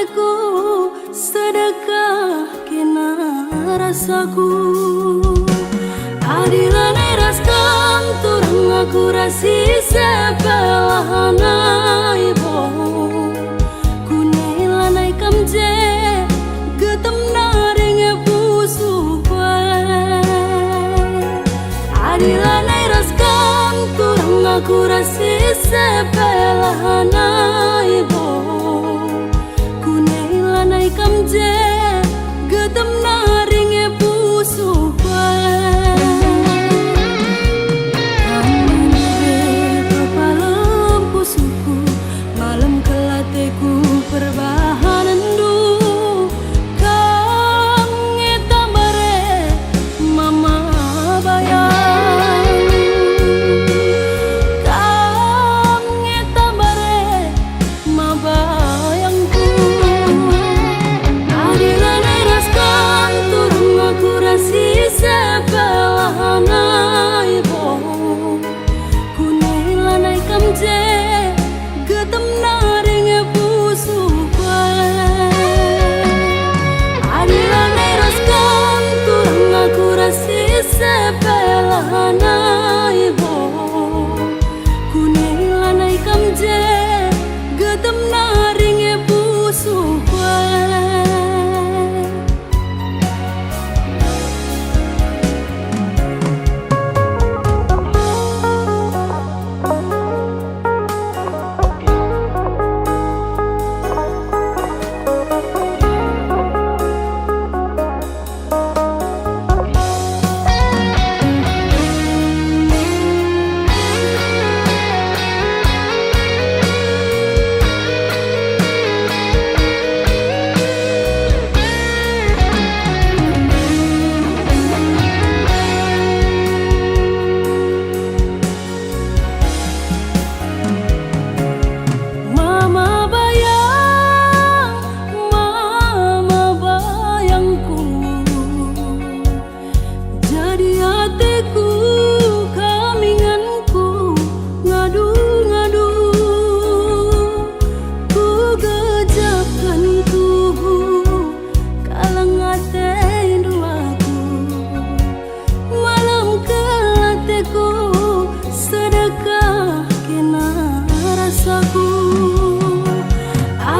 teku sedekah kena rasaku. Adilan eraskan turang aku rasi sepelahana ibo kunilanai kamje getem naring pusu kue. Adilan eraskan turang aku rasi sepelahana ibo kunilanai kamje getem naring pusu kue. Perbahanan du kang ngetambare mama bayang kang ngetambare ma bayangku. Adilan eraskan turun aku rasi sepelahana ibo kunilanai kamje getem naring pusu kue. Adilan eraskan turang aku rasi sepelahana ibo kunilanai kamje getem naring pusu kue.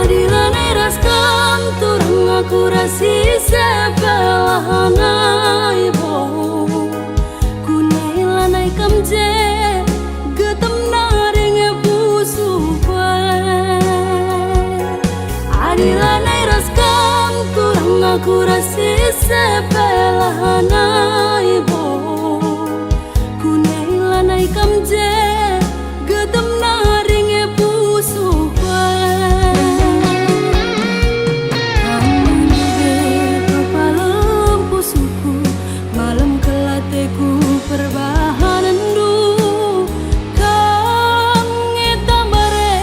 Adilan eraskan turang aku rasi sepelahana ibo kunilanai kamje getem naring pusu kue. Adilan eraskan turang aku rasi sepelahana ibo kunilanai kamje getem naring pusu kue. Perbahanan du kang ngetambare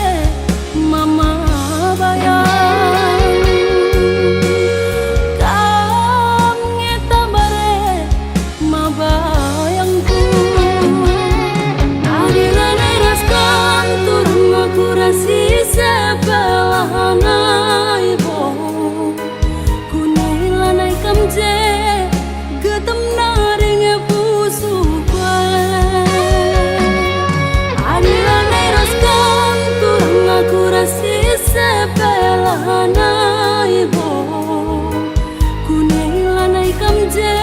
mama bayang kang ngetambare ma bayangku. Adilan eraskan turang aku rasi sepelahana ibo kunilanai kamje getem naring pusu kue. Adilan eraskan turang aku rasi sepelahana ibo kunilanai kamje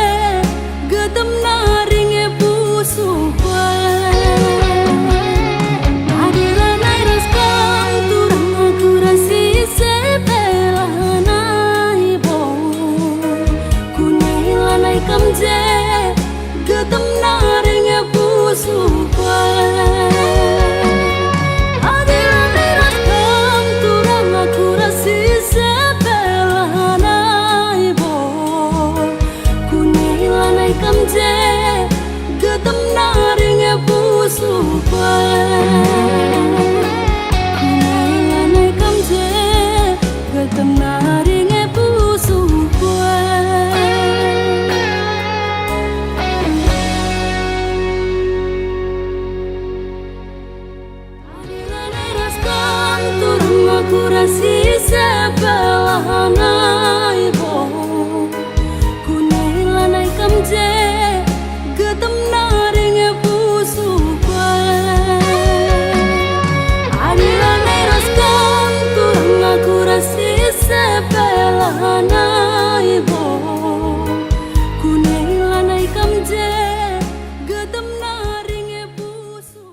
getem naring pusu kue. Adilan eraskan turang aku rasi sepelahana ibo kunilanai kamje getem naring pusu kue. Adilan eraskan turang aku rasi sepelahana ibo kunilanai kamje getem naring pusu kue. Kunilanai kamje getem naring pusu kue. Adilan eraskan turang aku rasi sepelahana belanai bo kunai lanai kamje getem naring pusu kwan ani lanai raskan kurang aku rasi sebelanai bo kunai lanai kamje getem naring pusu.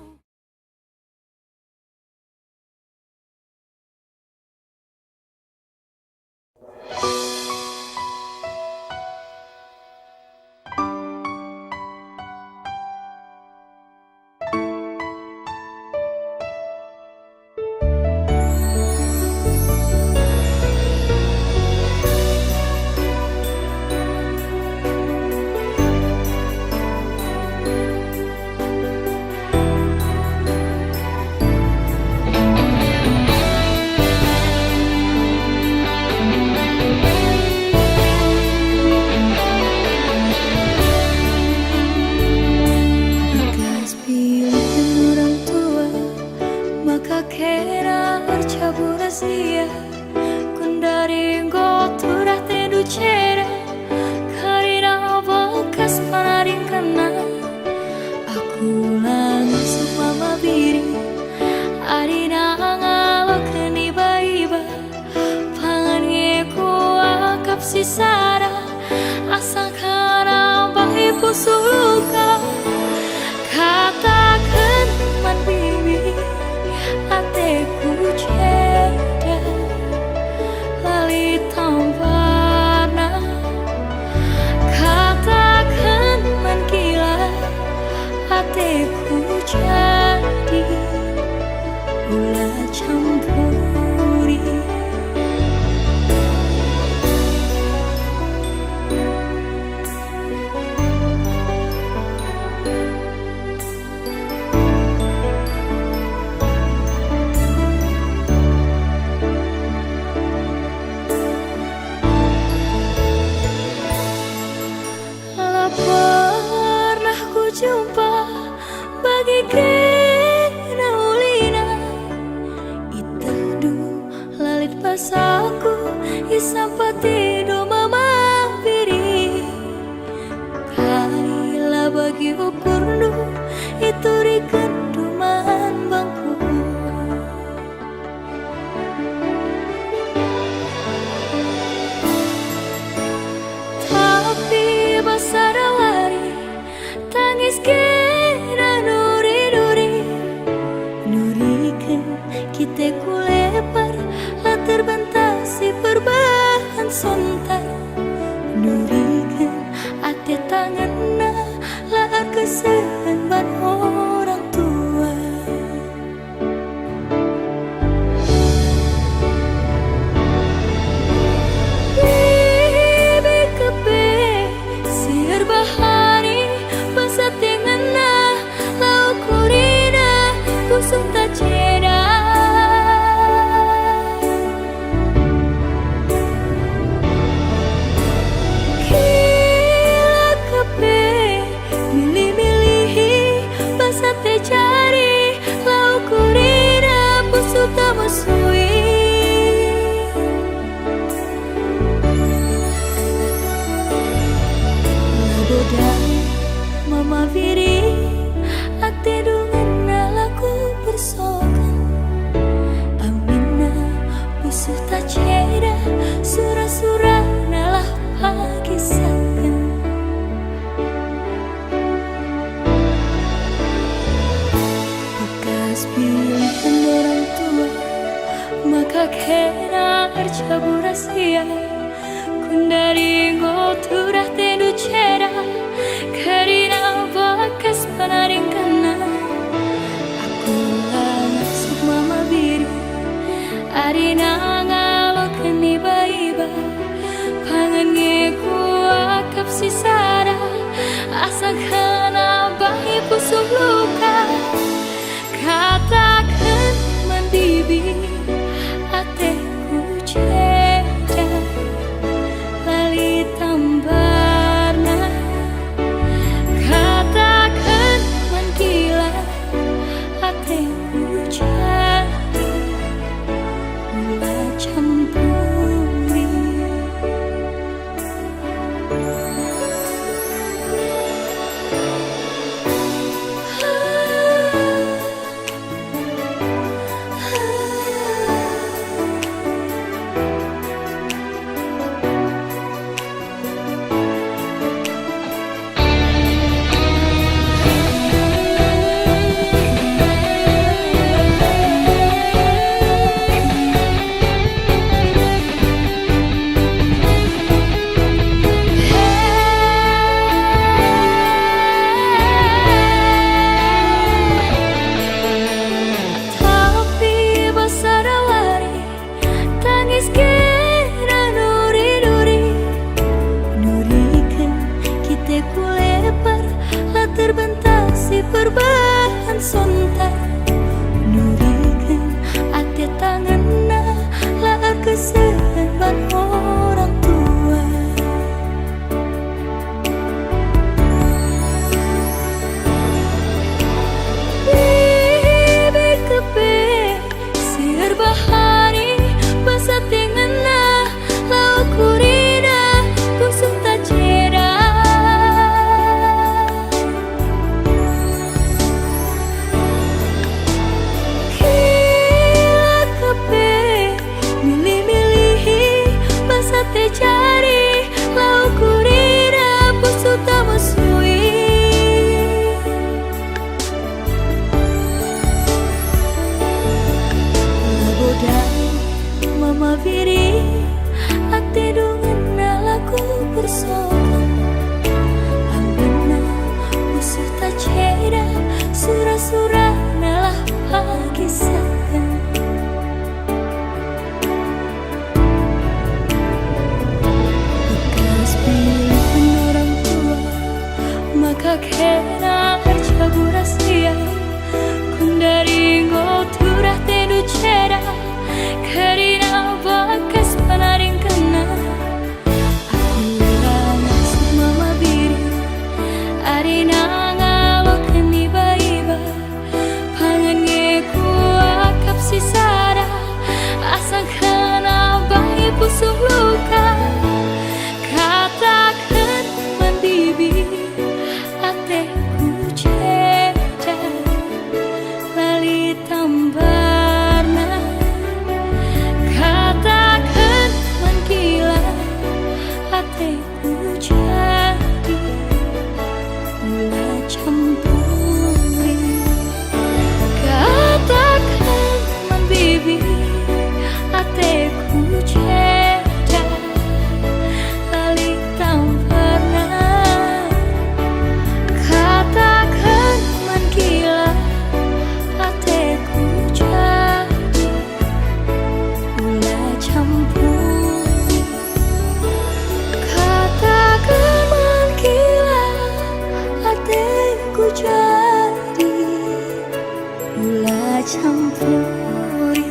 Sisara asakana bahi pusuka katakan man bibi ateku ceda lali tampana katakan man gila ateku jadi ulah campuri. Jumpa bagi kena ulina itadu lalit pasaku isapati do mama piri kaila bagi ukurnu itu rikeduman bangku tapi basara tangis kira nuri nurikan kita kulepar lah terbantasi perbahan sontar nurikan ate tanganna lah kesemban orang tua bibi kepe siar bahari satengana lau kurina kusung tak ceda kila kepe milih-milihi pasat te cari lau kurina pusuk tak musui labodai mama viri ate dungan nalaku bersokan amina busuh tak ceda surah-surah nalah pagisakan bekas pilihan orang tua maka kena arcabu rahasia kundari ngoturah tendu ceda karina bakas panaring kana aku langsung mama biri arina ngalo keni baiba pangan ngeku akap sisara asakana bahi pusuk luka katakan man bibi ateku ceda lali tambarna katakan man gila ateku jadi ulah campuri nangis kira nuri-nuri nurikan kita kulepar lah terbentang si perubahan sontar nurikan ati tangan lah kesehan orang tua bibi kepe siar bahari basa tengena lau kurina kusung tacera kila kepe milih-milihi basa tecari lau kurina kusung tamusui labodai mama viri ate dungan nalaku bersokong ambena musuh tacera surah-surah nalah pagisakan bekas pilihan orang tua maka kena cabu rahasia kundari ngoturah tedu cera karina bakas panaring kena aku langsung mama biri arina ngalokan iba-iba pangan ngeku akap sisara asang kena bayi pusuh luka katakan man bibi ateku ceda lali tambarna katakan man gila ateku jadi mula campuri katakan man bibi ateku ceda lali tambarna katakan man gila ateku jadi mula campuri katakan man gila ateku jadi mula campuri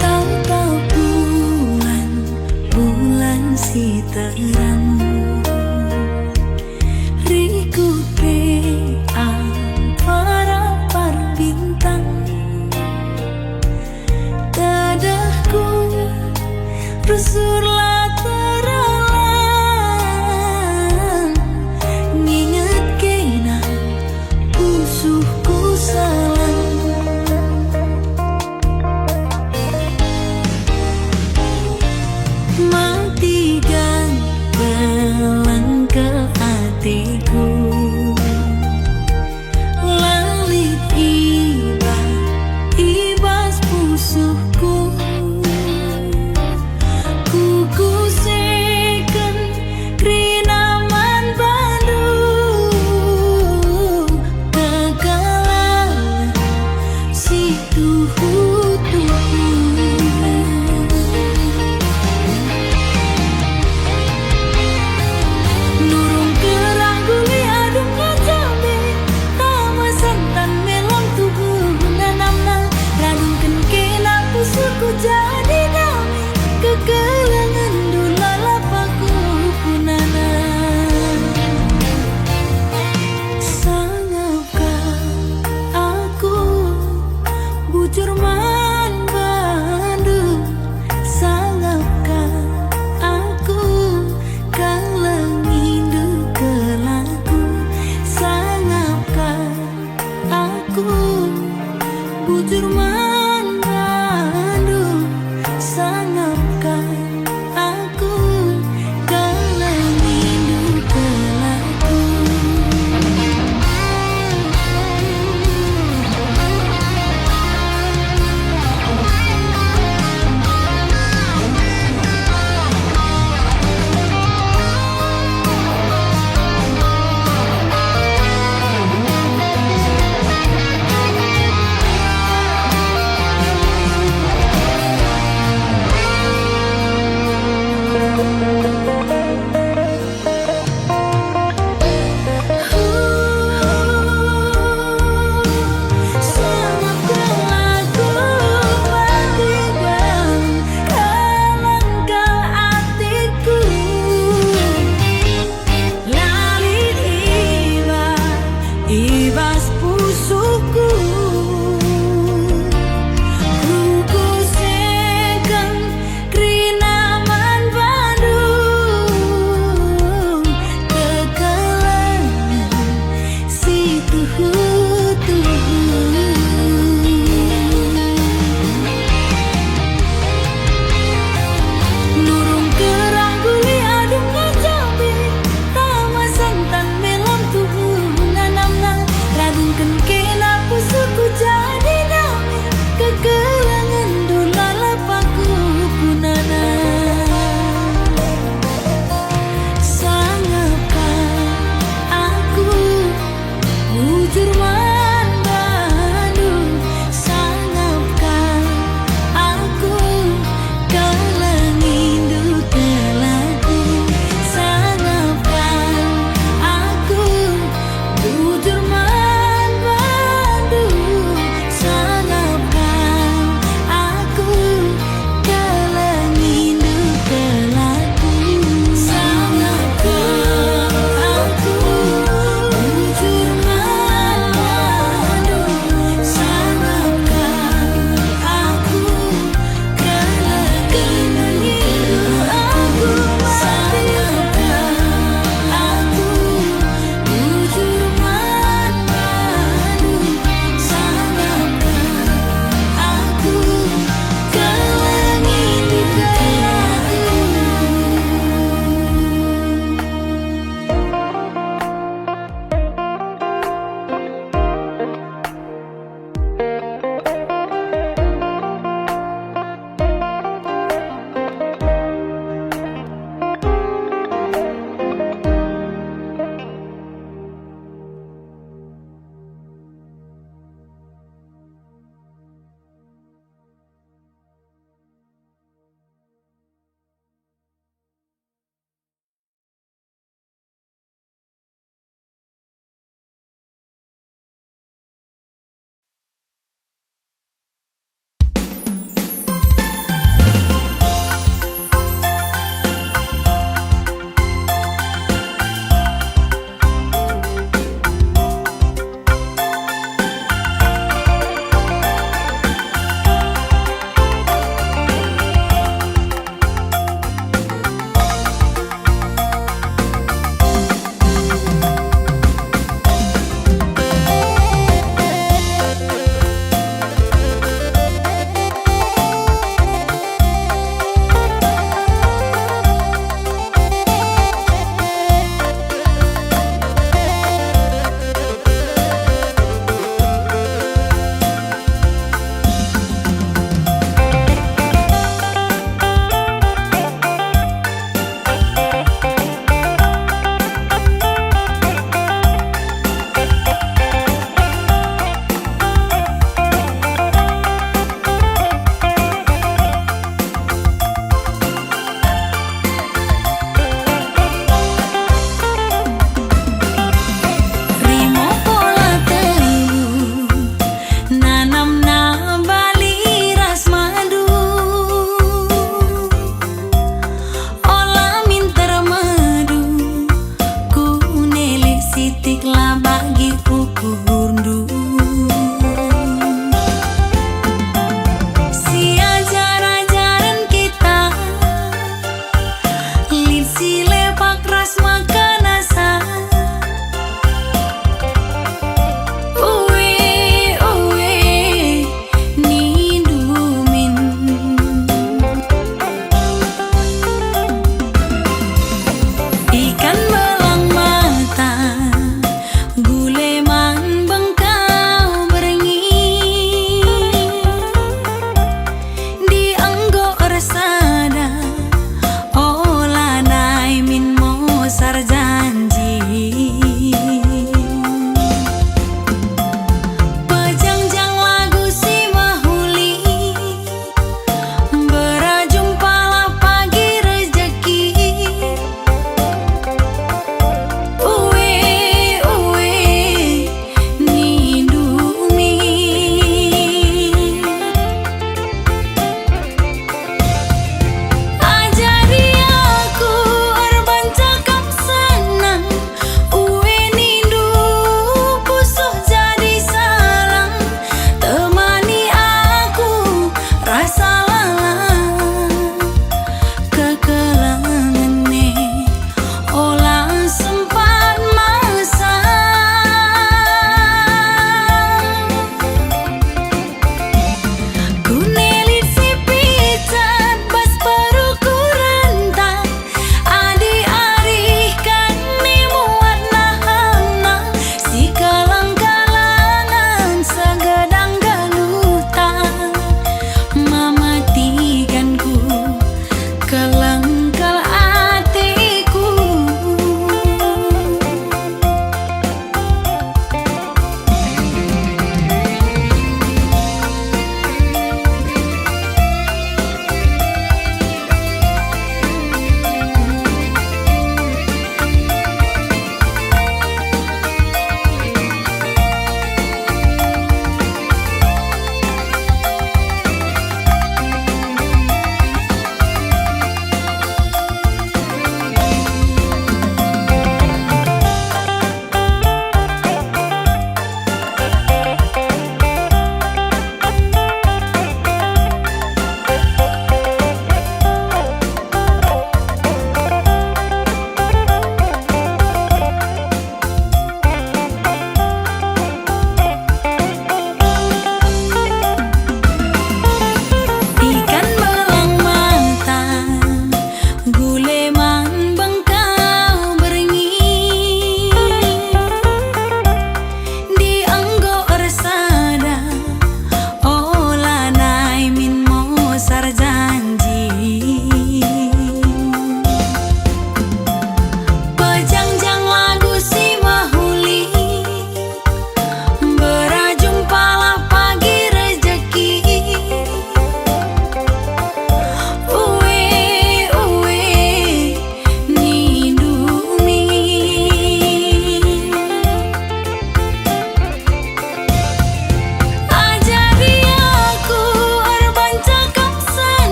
tahu-tahu bulan si terang rikupe antara para bintang dadahku rusurlah terang nginget kena pusuhku salah matikan belang ke hatiku lalit ibas pusuhku kuku seken krinaman Bandung kekalan si tuhu-tuhu nurung ke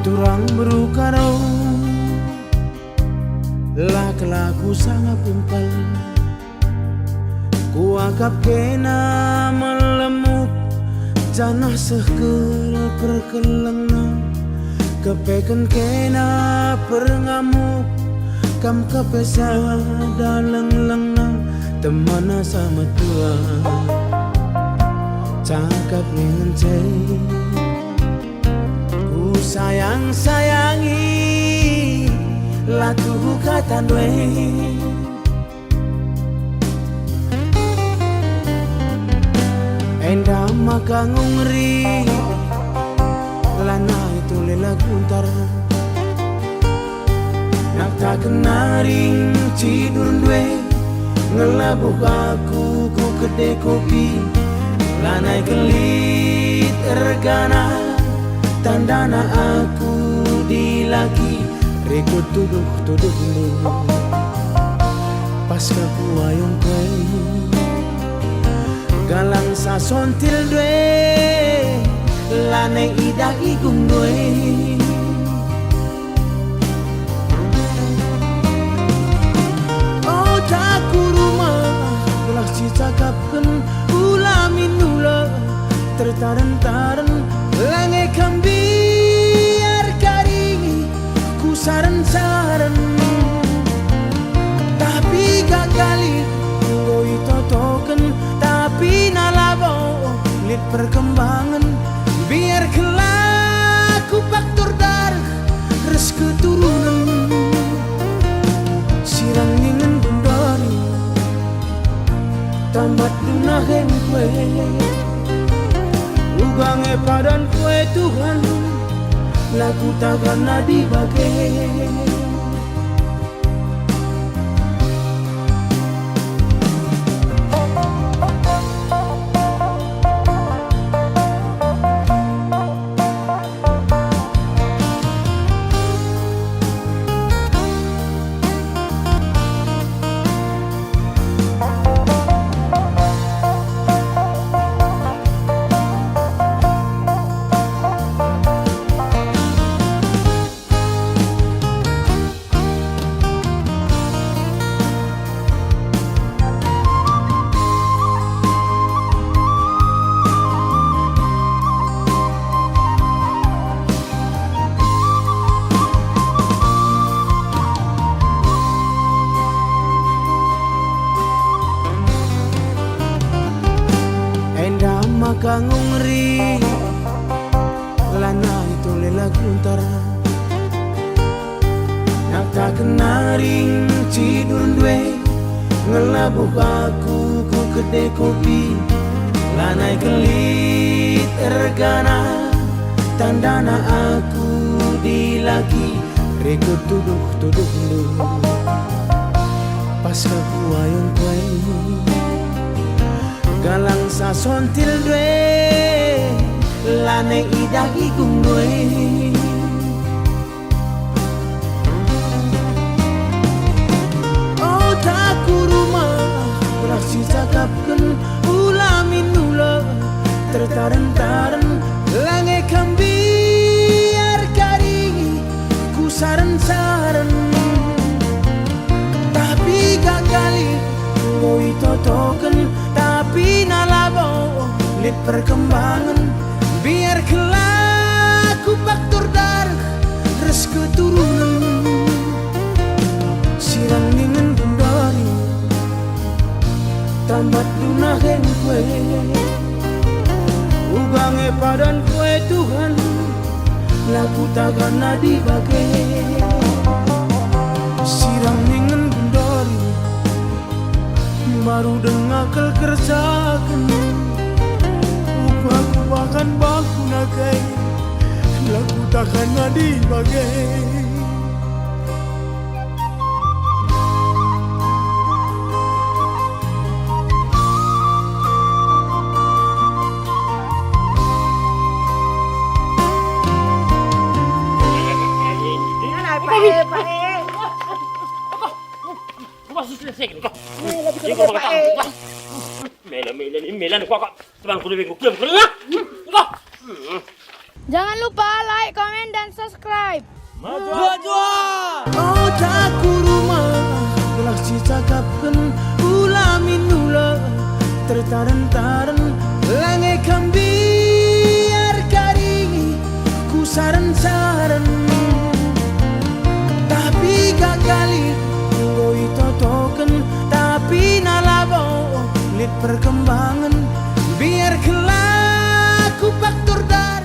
Turang berukaro laku sangat kumpal, kuakap kena melemuk janah sekel perkelengna, kepeken kena perngamuk kam kepesa daleng lengna, temana sama tua cakap ngencei ku sayang-sayangi latuhu kata dwe enda maka ngungri lana itu lela guntar nak tak kenaring tidur dwe ngelabuh aku ku kedai kopi lanai kelit ergana tandana aku dilagi rekod tuduh lu pas kaku ayong kue galang sasontil dwe lanai idah igung dwe oh taku rumah gelah cicakapkan ulamin ula tertaren-taren langai kambiar kari ku saran-saran tapi gak kali ngoi totoken tapi nalabo lit perkembangan biar kelaku faktor darah res keturunan sirang ingin bundari tambat dunahen kue ugange padan kue Tuhan laku takkan dibagi maka ngungri lana itu lela guntar nak tak kenaring tidur dwe ngelabuh aku ku kedai kopi lanai kelit ergana tandana aku dilagi rekod tuduh lu pas kaku ayong kue galang sasontil dwe lane idah igung dwe oh taku rumah berasi cakapkan ulamin ula tertaren-taren lange kambiar kari ku saran-saran tapi gak kali ngoi totoken tapi nalabo lit perkembangan biar kelaku faktor darah res keturunan sirang ingin bundari tamat dunahen kue ugange padan kue Tuhan laku takkan dibagi sirang ingin bundari baru dengar kerjakan aku akan baku nakai laku takkan dibagi Jangan lupa like, komen, dan subscribe. subscribe. Oh taku rumah telah cicakapkan ulamin nula tertaran-taran lange kambiar kari ku saran-saran tapi gagali ngoi totoken tapi nalabo lit perkembangan biar kelaku faktor dar.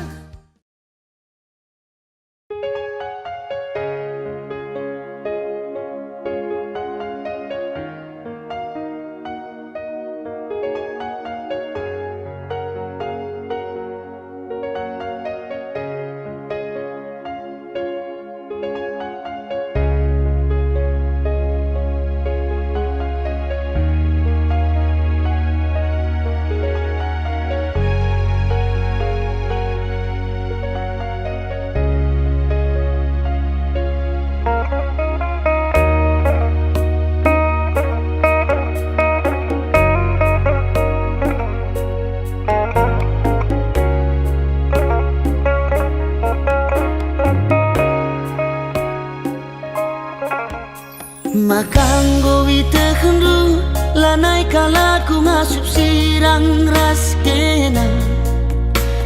Makanggo witekendu lanai kalaku ngasup sirang ras kena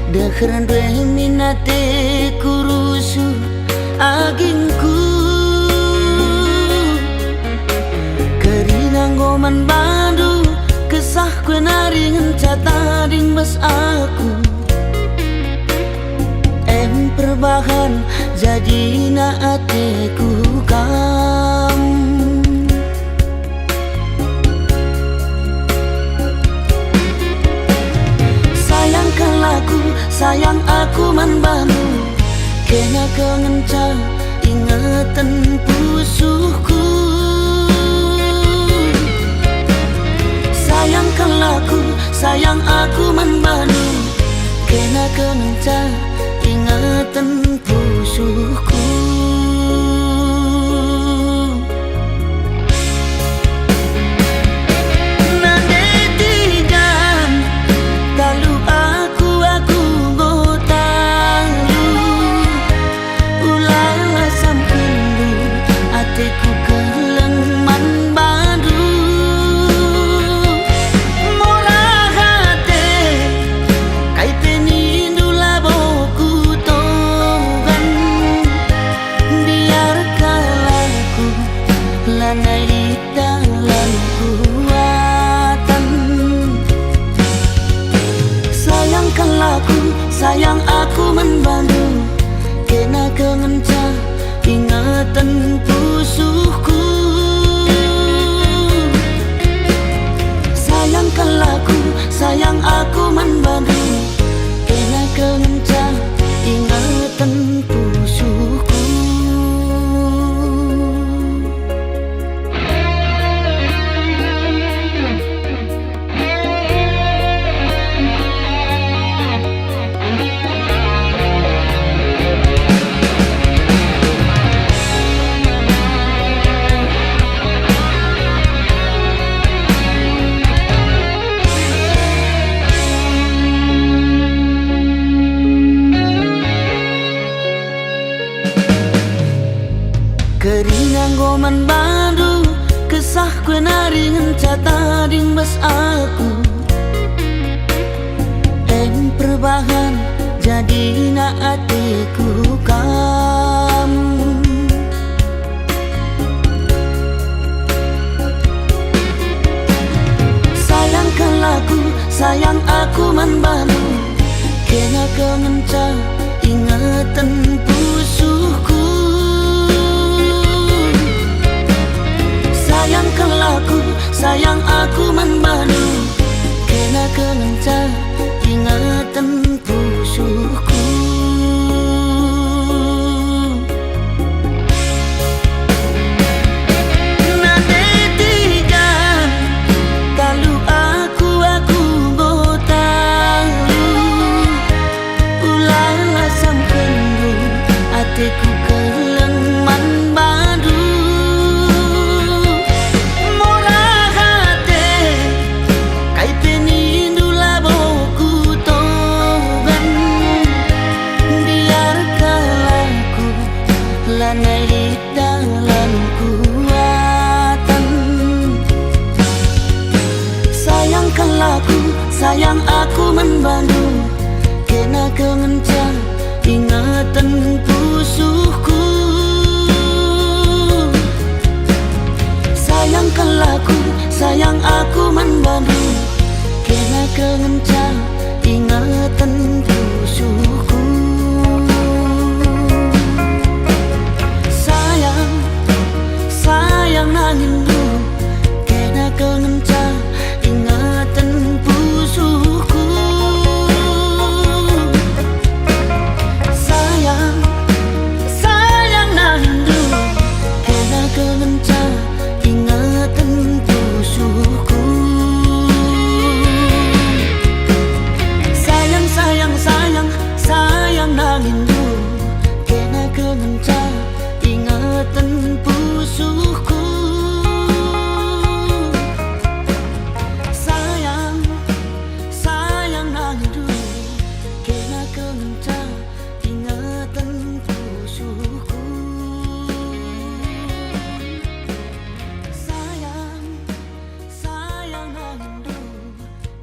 dekheran dwe minate kurusu agingku kerinanggo man bandu kesah kue naringen catading bas aku perbahan jadi na ateku kamu. Sayang aku man banu kena kengenca ingatan pusuhku. Sayang aku man banu kena kengenca ingatan pusuhku. Sayang aku membantu kena kengenca ingatan pusuhku. Sayang aku membantu kena kengenca ingatan pusuhku. Keringan goman bandu kesah kue naringen catading bas aku perbahan jadi na atiku kamu. Sayang aku man bandu kena kengenca ingatan pusuhku. Sayang aku man bandu kena kengenca ingatan pusuhku. Nade tiga kalau aku go tahu ulah sampendu lanai dalam kuatan. Sayangkanlah aku, sayang aku membantu, kena kemencang ingatan pusuhku. Sayangkanlah aku, sayang aku membantu, kena kemencang ingatan pusuhku. Sayang, sayang nangindu, kena kemencang ingatan pusuhku. Sayang, sayang nangindu, kena kemencang ingatan pusuhku. Sayang, sayang, sayang, sayang nangindu, kena kemencang ingatan pusuhku. Sayang, sayang nangindu, kena kemencang ingatan pusuhku. Sayang, sayang nangindu,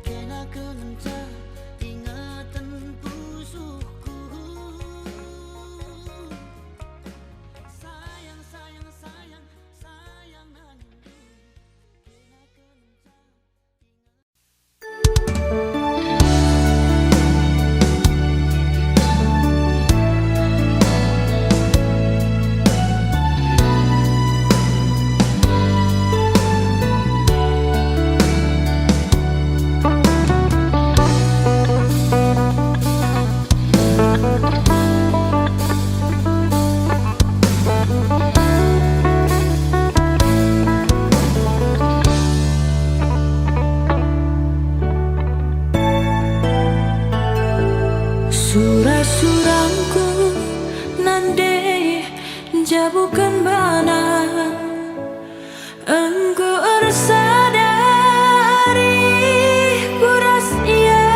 kena kemencang ingatan pusuhku. Sayang, sayang, sayang, sayang nangindu, kena kemencang. Surah-surahku nande jabukan mana engkau sadari kuras ia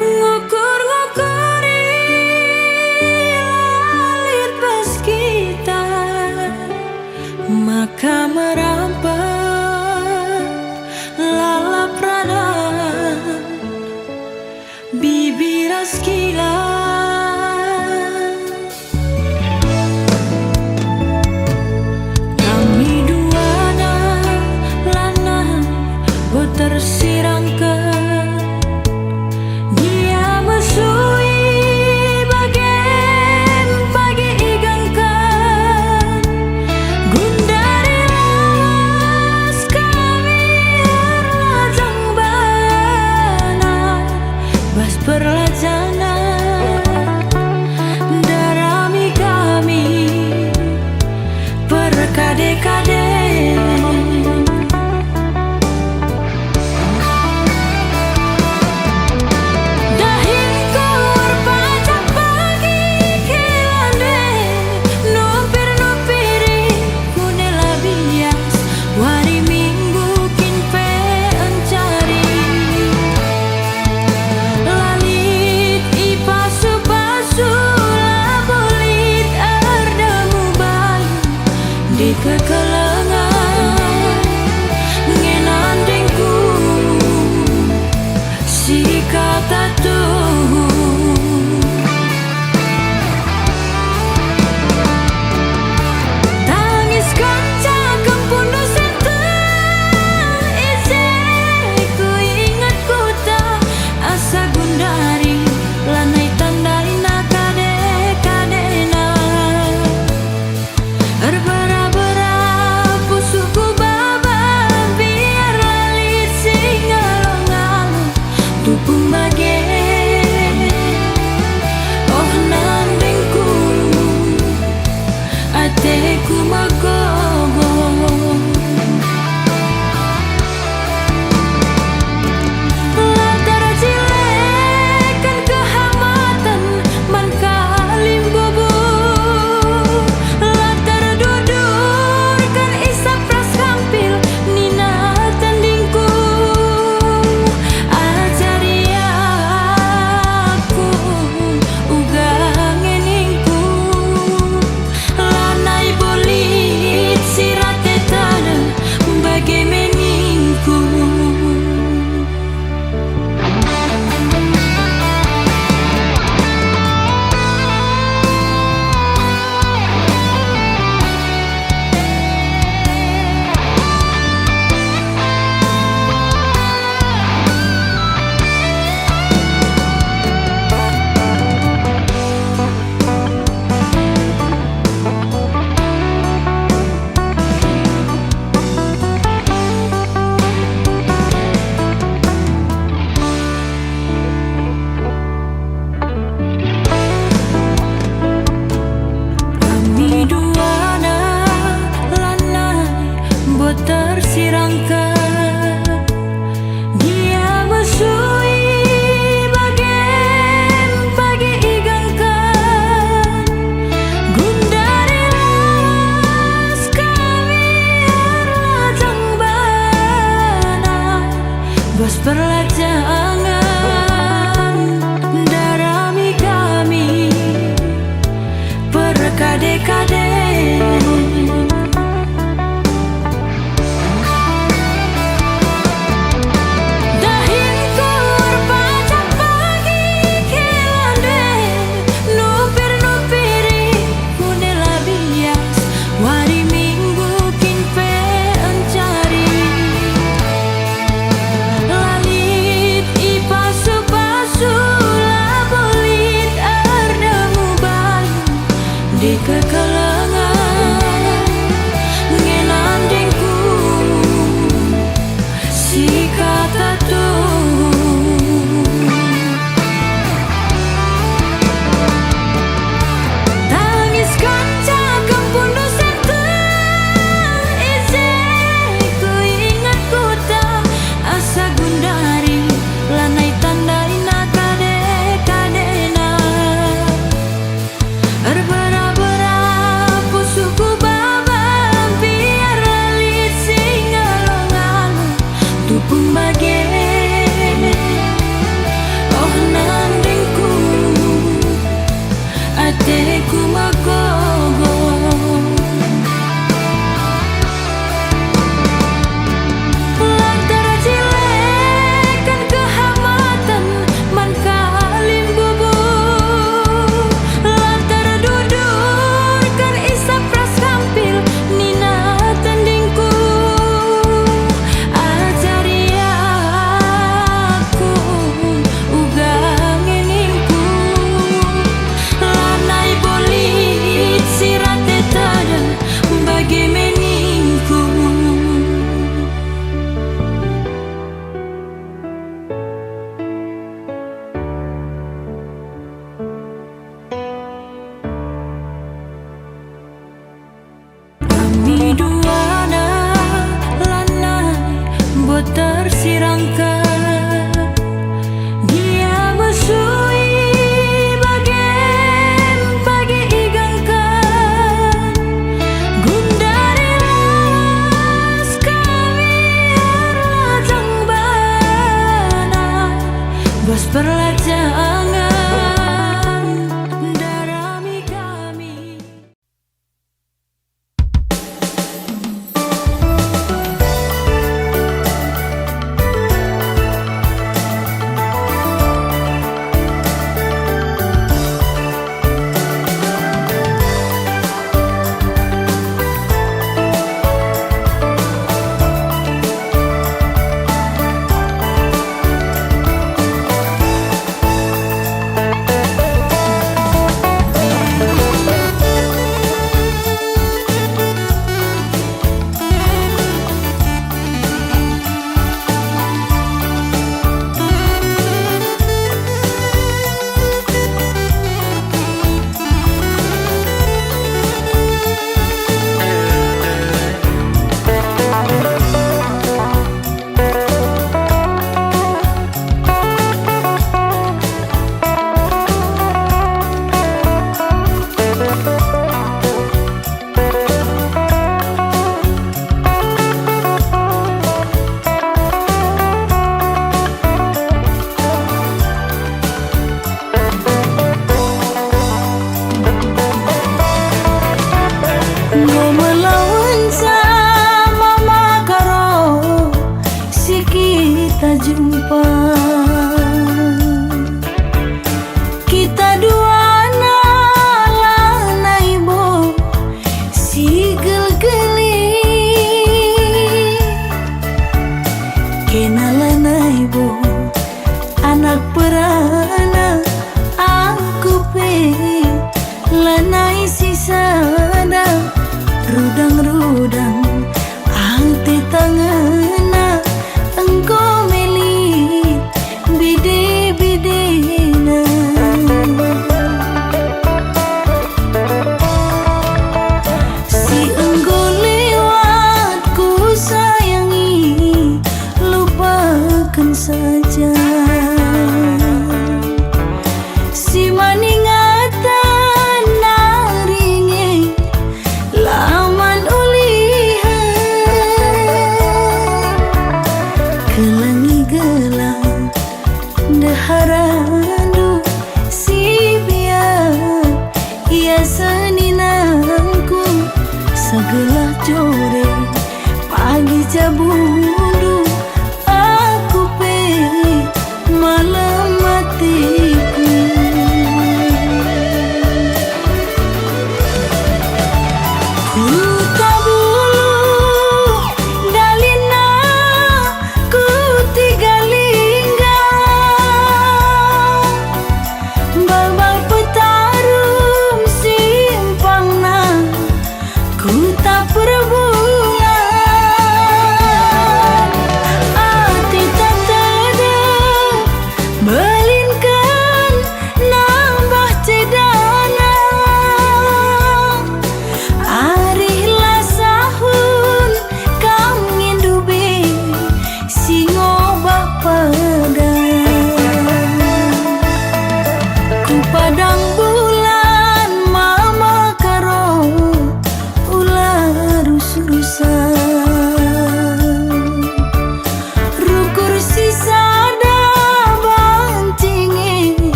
ngukur-ngukuri lalit bas kita maka merampat lalap radang bibir askilan. Kami duana lanai tersirankan dia mesui bagian pagi igangkan gundari lawas kami erlajang bana bas perlajanan darami kami perkade-kade. Dahinkur pajak pagi kilande nopir-nopiri kunela bias wari minggu kinpe encari lalit ipasu-pasu labulit erdamu bayu di kekelengan ngenandingku si kata tuh tangis kaca kempun dosen isi ku ingat kuta asa gundari lanai tandaina kade-kadena erbara-bara di kekalangan ngenandingku si kata tuh tangis kaca kampung dosa terizek ku ingat kota asa gundari lanai tandai nakade kadena berbera-bera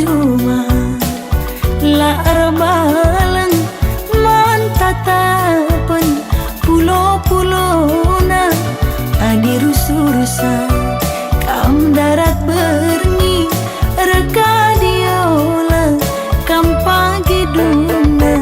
juma la arbalang man tatapan pulo-pulona adi rusa-rusa kam darat berni reka diola kam pagi duna.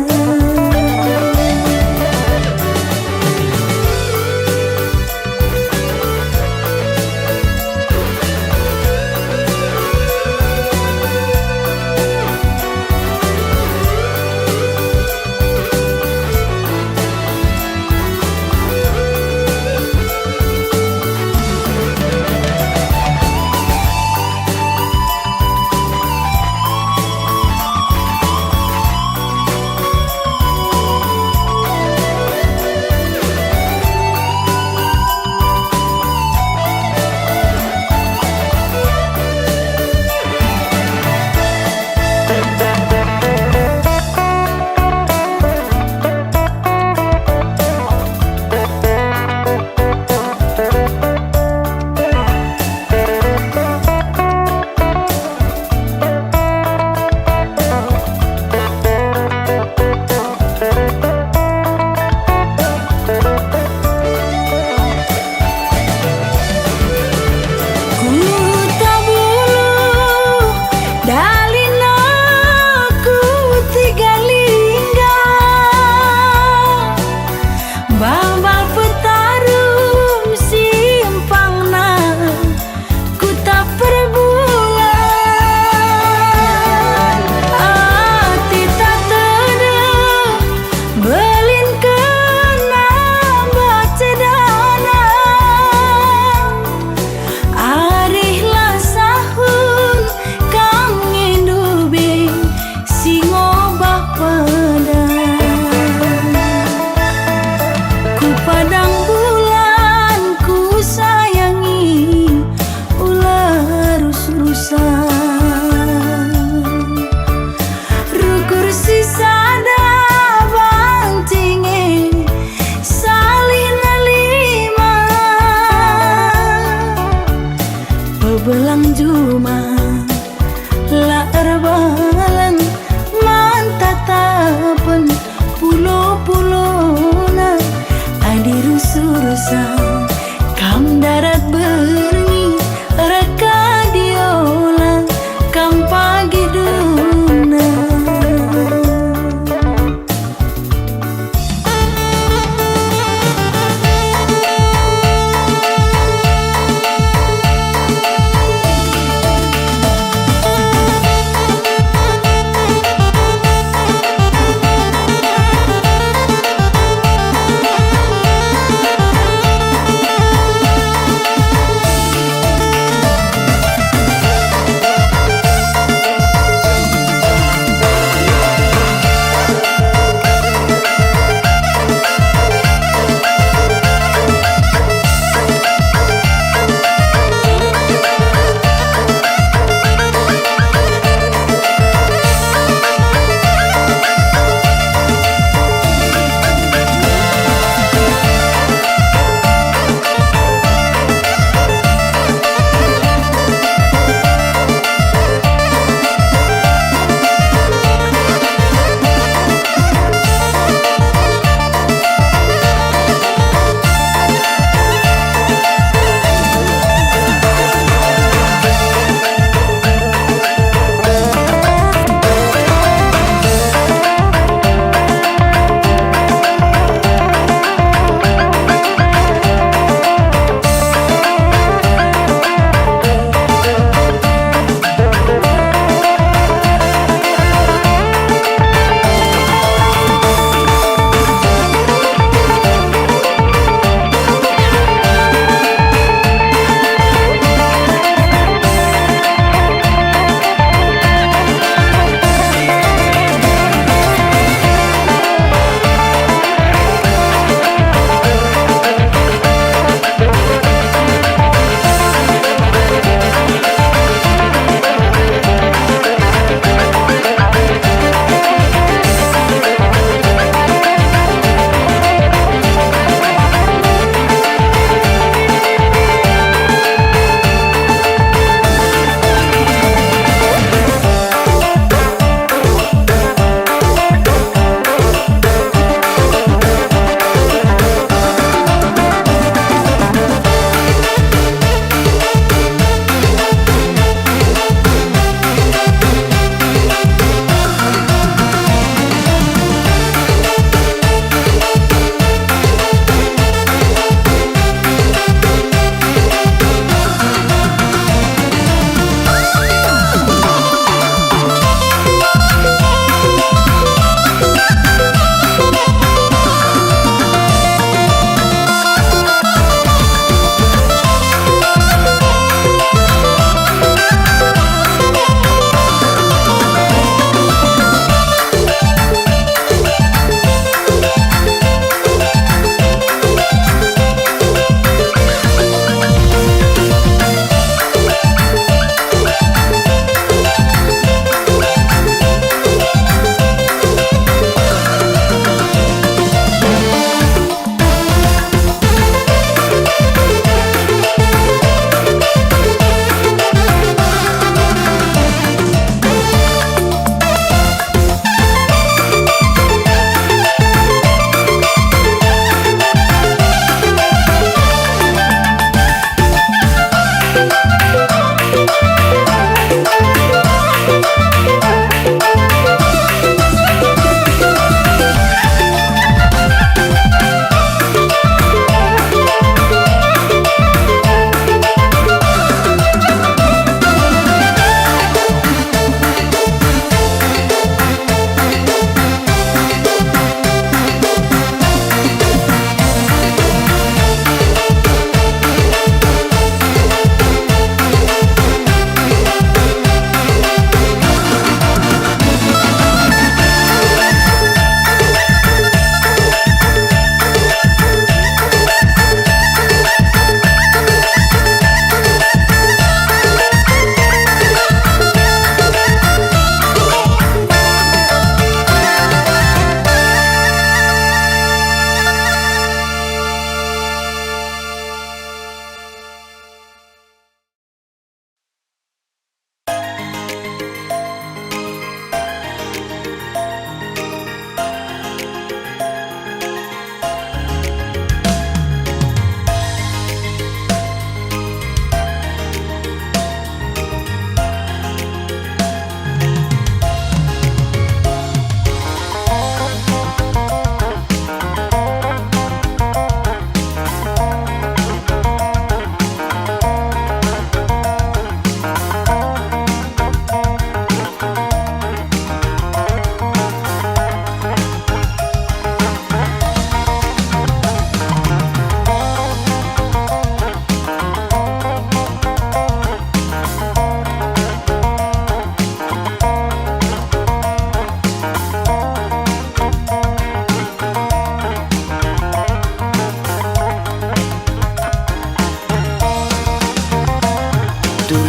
Belang juma la arbalang man tatapan pulo-pulona adi rusa-rusa kam darat berni reka diola kam pagi duna.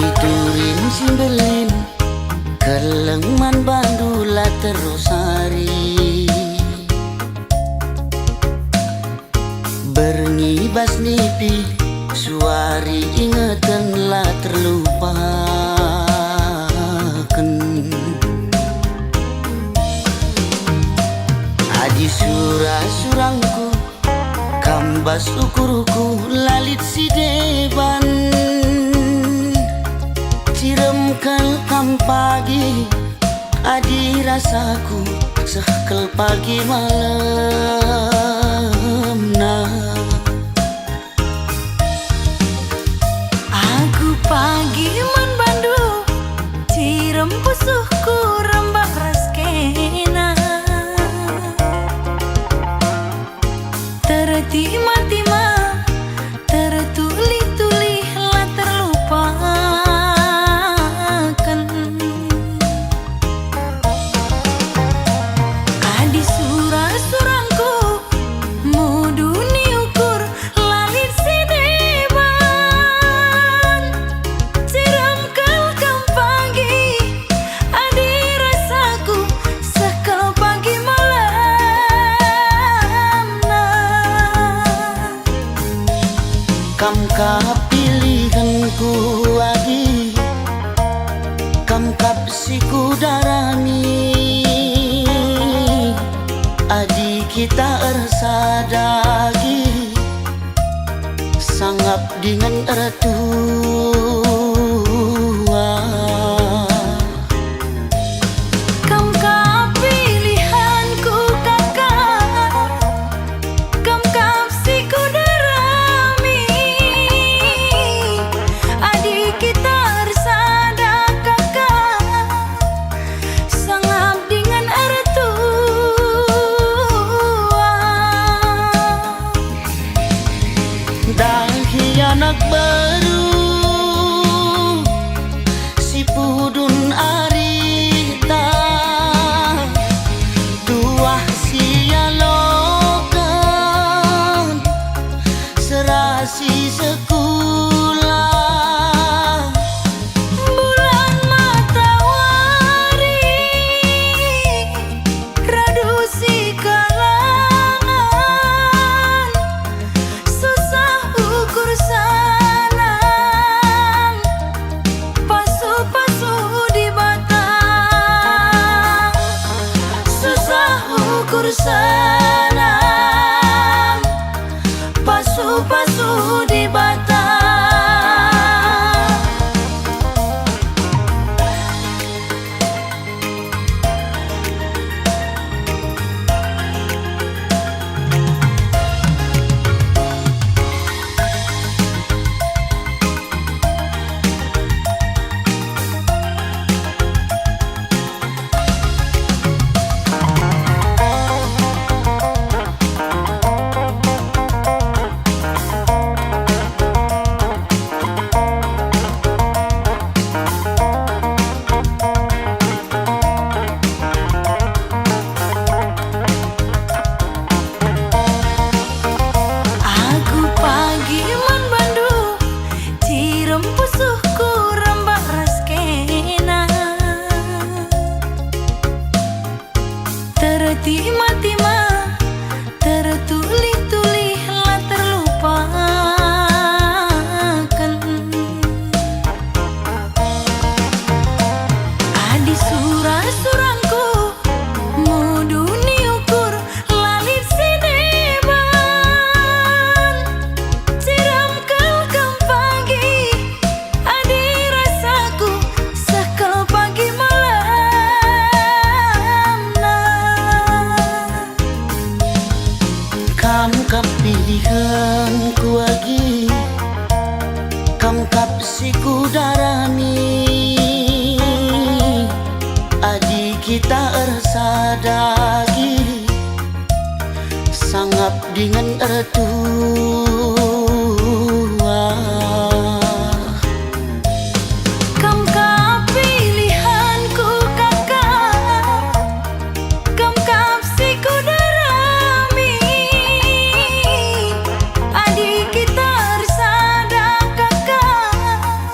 Siturin Simbelin Kelengman Bandula terus hari Berngibas nipi Suari ingetanlah terlupakan Adi surah-surangku Kambas ukurku lalit si deban Ciremkel kam pagi Adi rasaku sehkel pagi malam nah Aku pagi man bandu cirem pusuhku rembak raskena tertima-tima tertuli-tuli lah terlupakan Adi surah-surangku muduni ukur lalit si deban Siram kelkam pagi Adi rasaku sekal pagi malam nah Kam kapilihanku adi Kam kapsiku darami Adi kita ersadagi Sangap dengan ertua Kam kapilihanku kakak Kam kapsiku darami Adik kita ersada kakak Sangap dengan ertua Dahi anak baru Si pudun arita Tuah sialokan Serasi sekolah Bulan matahari Radu si kalangan Susah ukur sanang Pasu-pasu di batang Susah ukur sanang Pasu-pasu di batang Aku pagi man bandu cirem pusuhku rembak raskena tertima-tima tertuli-tuli lah terlupakan Adi surah-surangku muduni ukur lalit si deban Siram kelkam pagi Adi rasaku sekal pagi malam nah Kam kapilihanku lagi Kam kapsiku darami Adi kita ersadagi Sangap dengan ertua Kam kapilihanku kakak Kam kapsiku darami Adik kita ersada kakak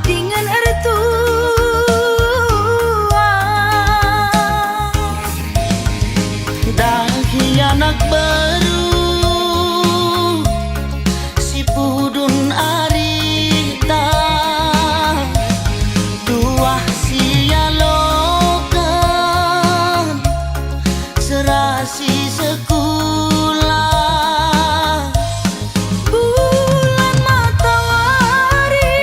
dengan ertua. Dahi anak baru si pudun arita tuah sia lokan serasi sekolah. Bulan matahari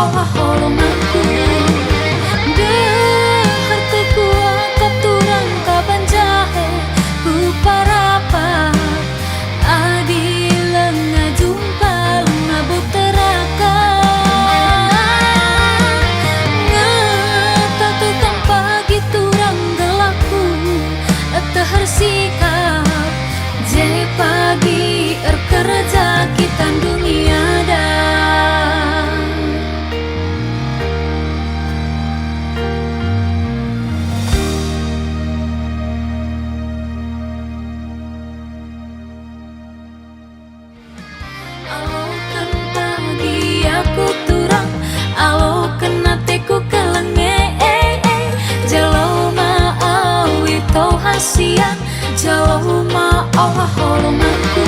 olah holonganku. Dehar teku akap turang kaban jahe ku parapa adi lenga jumpa lenga buteraka ngata tukang pagi turang gelaku tehar sikap je pagi kerja kita dunia dah. Alokan pagi aku turang, alokan ateku kelenge, jalau ma awi tau hasian, jalau ma olah holonganku.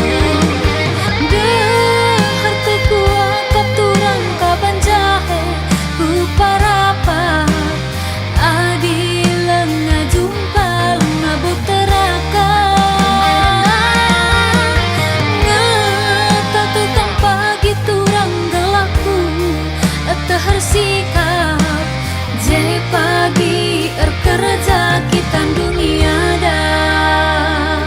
Dehar teku akap turang kaban jahe ku parapa adi lenga jumpa lenga buteraka ngata tukang pagi turang gelaku tehar sikap je pagi kerja kita dunia dah.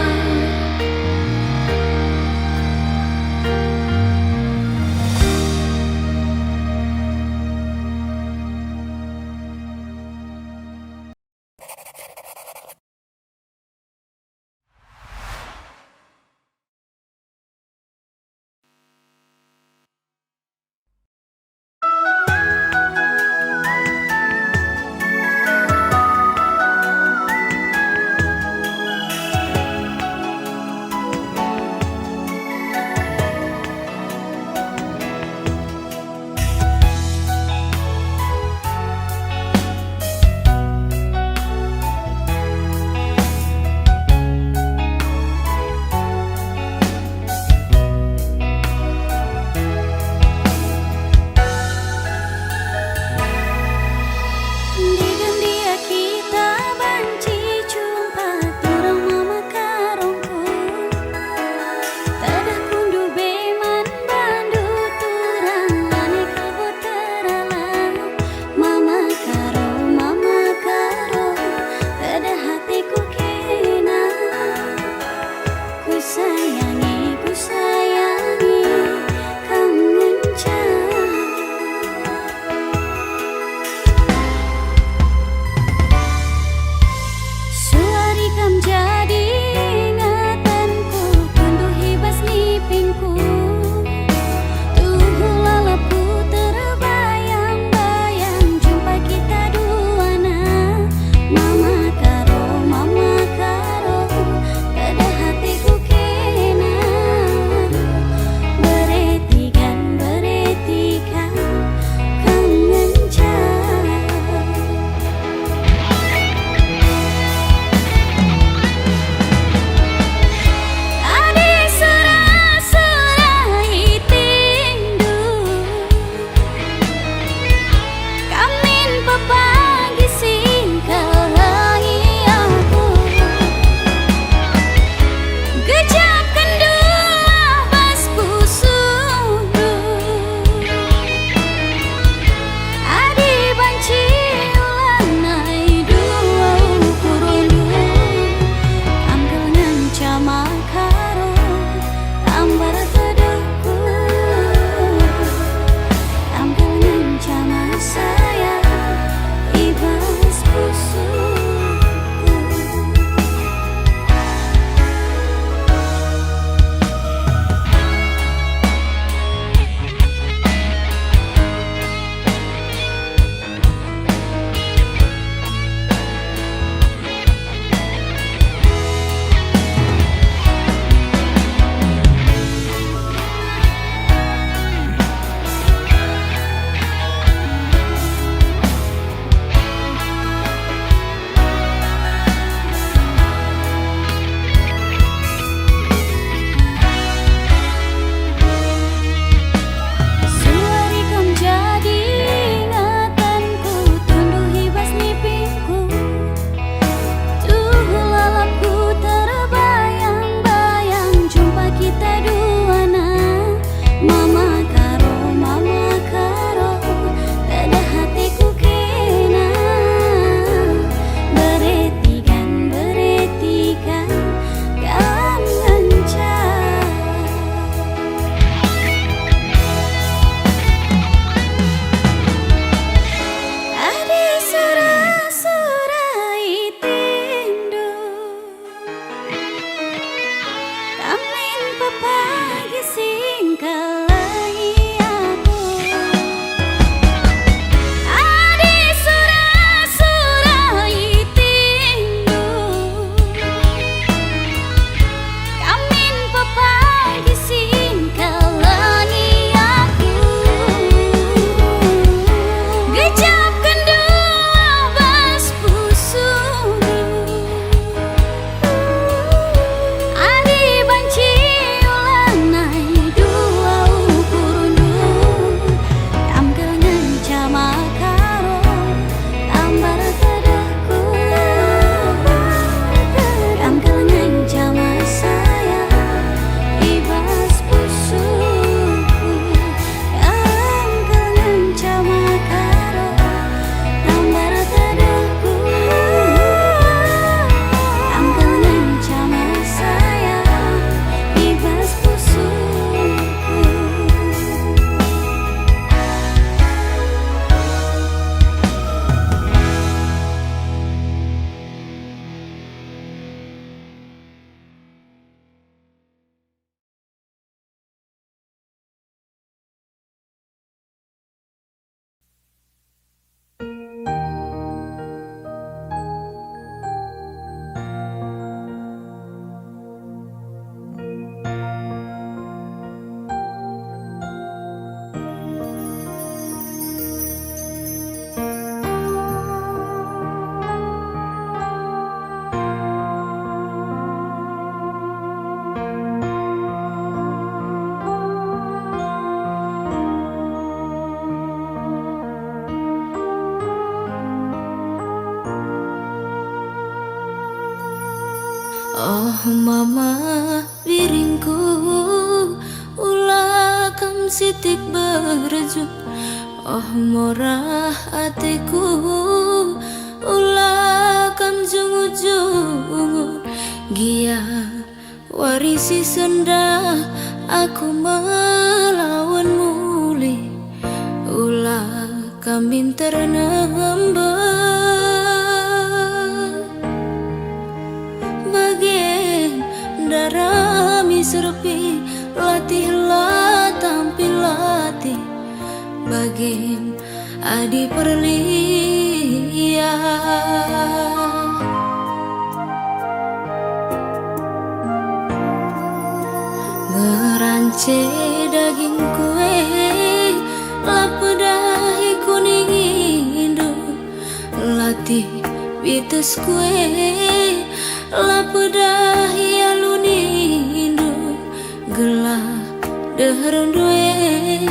Oh mama biringku, ulah kam sitik berju. Oh morah hatiku, ulah kam jungu-jungu. Gia warisi senda, aku melawan muli. Ulah kami ternambah bagian darami serpi, latihlah tampil latih bagian adi perlia. Ngerance daging kue, lapedahi kuning indu, latih bites kue, lapedahi alun indu, gelah deheran due,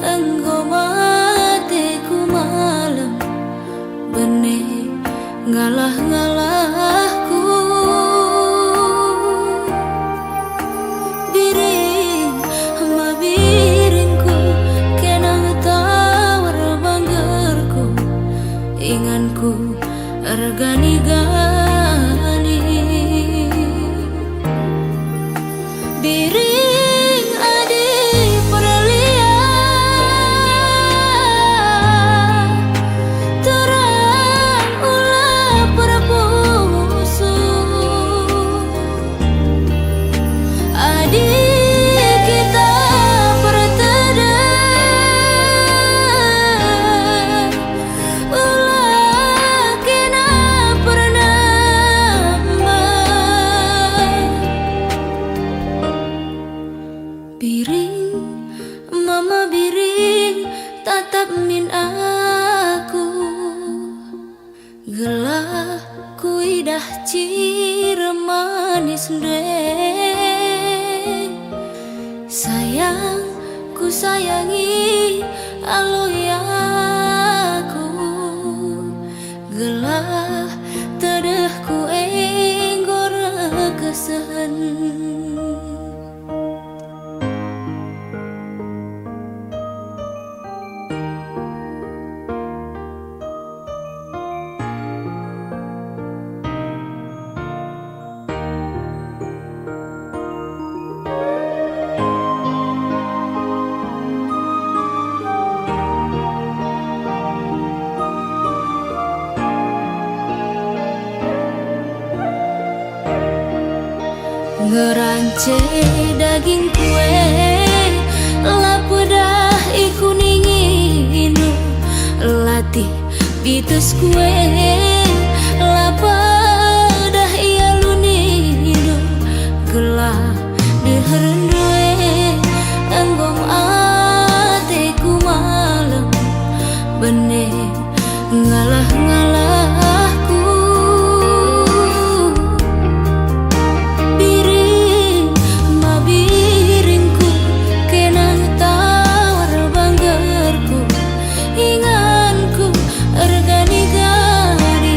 engkau mateku malam, benih ngalah-ngalahku. Inganku regani-gani, biring adi perlia, terang ulah perpusu adi kita berteda. Biring, mama biring, tatap min aku. Gelah kuidah ciremanis deh. Sayang, ku sayangi aloi aku. Gelah tedeh ku enggor kesan. Ngerance daging kue, lapedah ikuning inu, latih bites kue, lapedah ialun inu, gelah deheran due, enggom ateku malam, benih ngalah-ngalahku. Inganku regani-gani,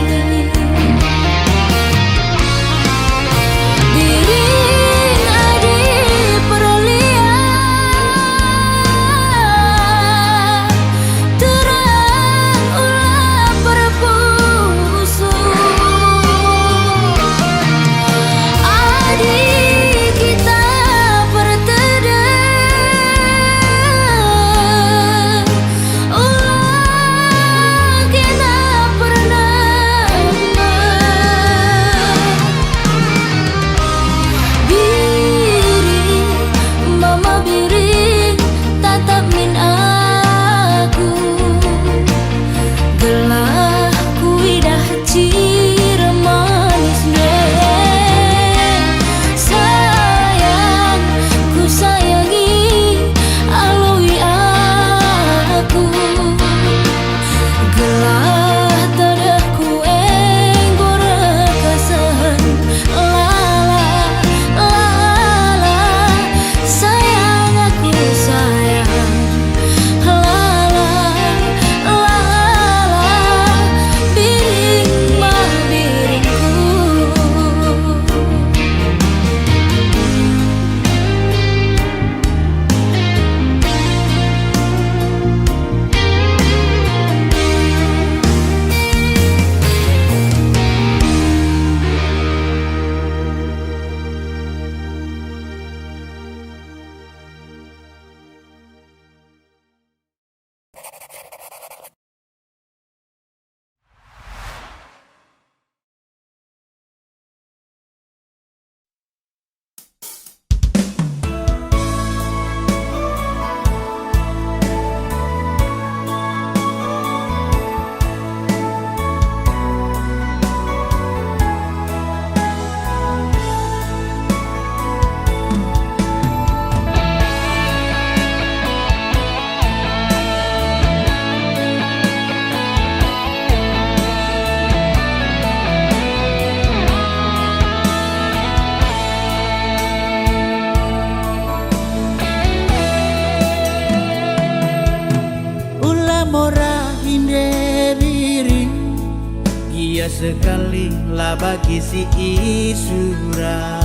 sekali lah bagi si isura.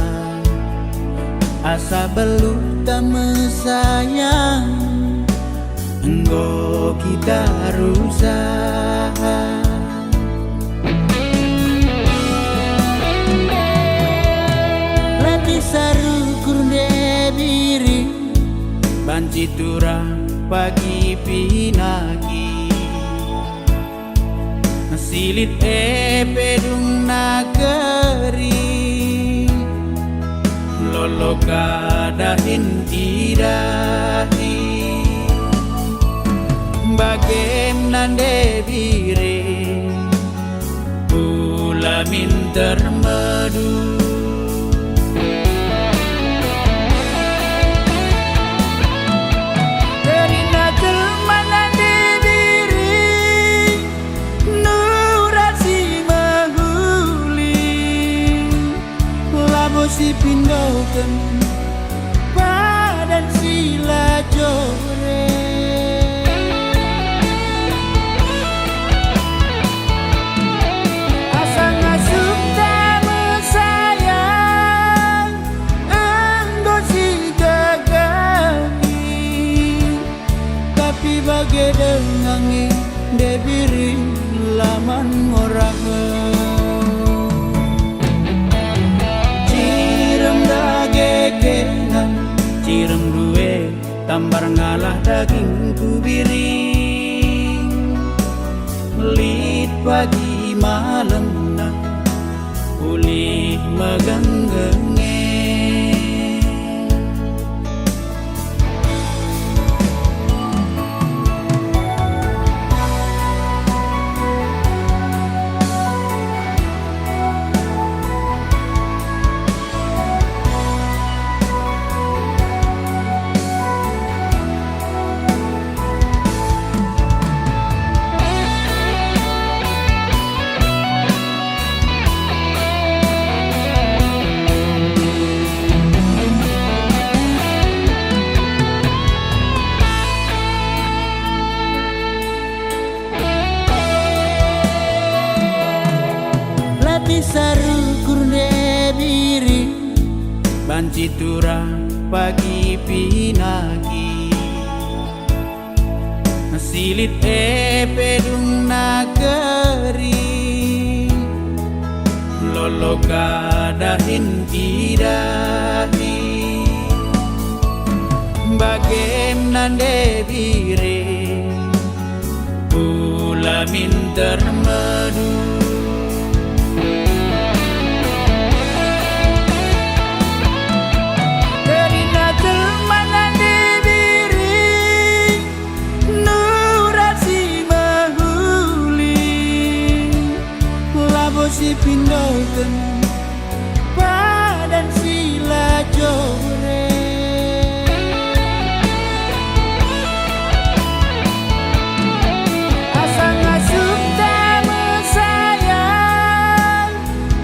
Asa belum tak mesayang, enggo kita rusak. Latih saru kurde diri, banci turang pagi pinagi. Silit pedung nagari, lolo kadahin idahi. Bagaimana debire pula minter madu. Si pindokan padan sila jore, asa ngasup tak mesayang, enggo si gagani. Tapi bagai dengangi debiri laman ngorah. Cirem duwe tambar ngalah daging kubiring, melit pagi malam nak pulih megenggenge. Saru kurde diri, banci turang pagi pinagi. Silit pedung nagari, lolo kadahin idahi. Bagaimana debire pula minter madu. Si pindokan padan sila jore, asa ngasup tak mesayang,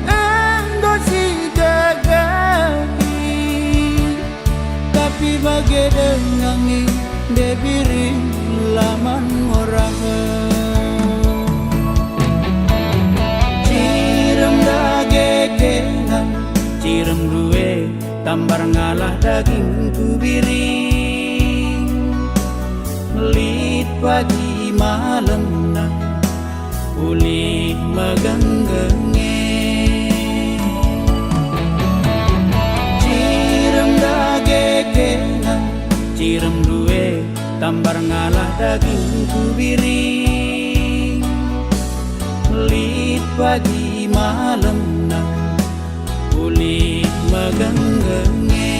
enggo si gagani. Tapi bagai dengangi debiri laman ngorah. Cirem duwe tambar ngalah daging kubiring, melit pagi malam nak pulih megenggenge. Cirem dagegenan, cirem duwe tambar ngalah daging kubiring, melit pagi malam nak pulih megenggenge.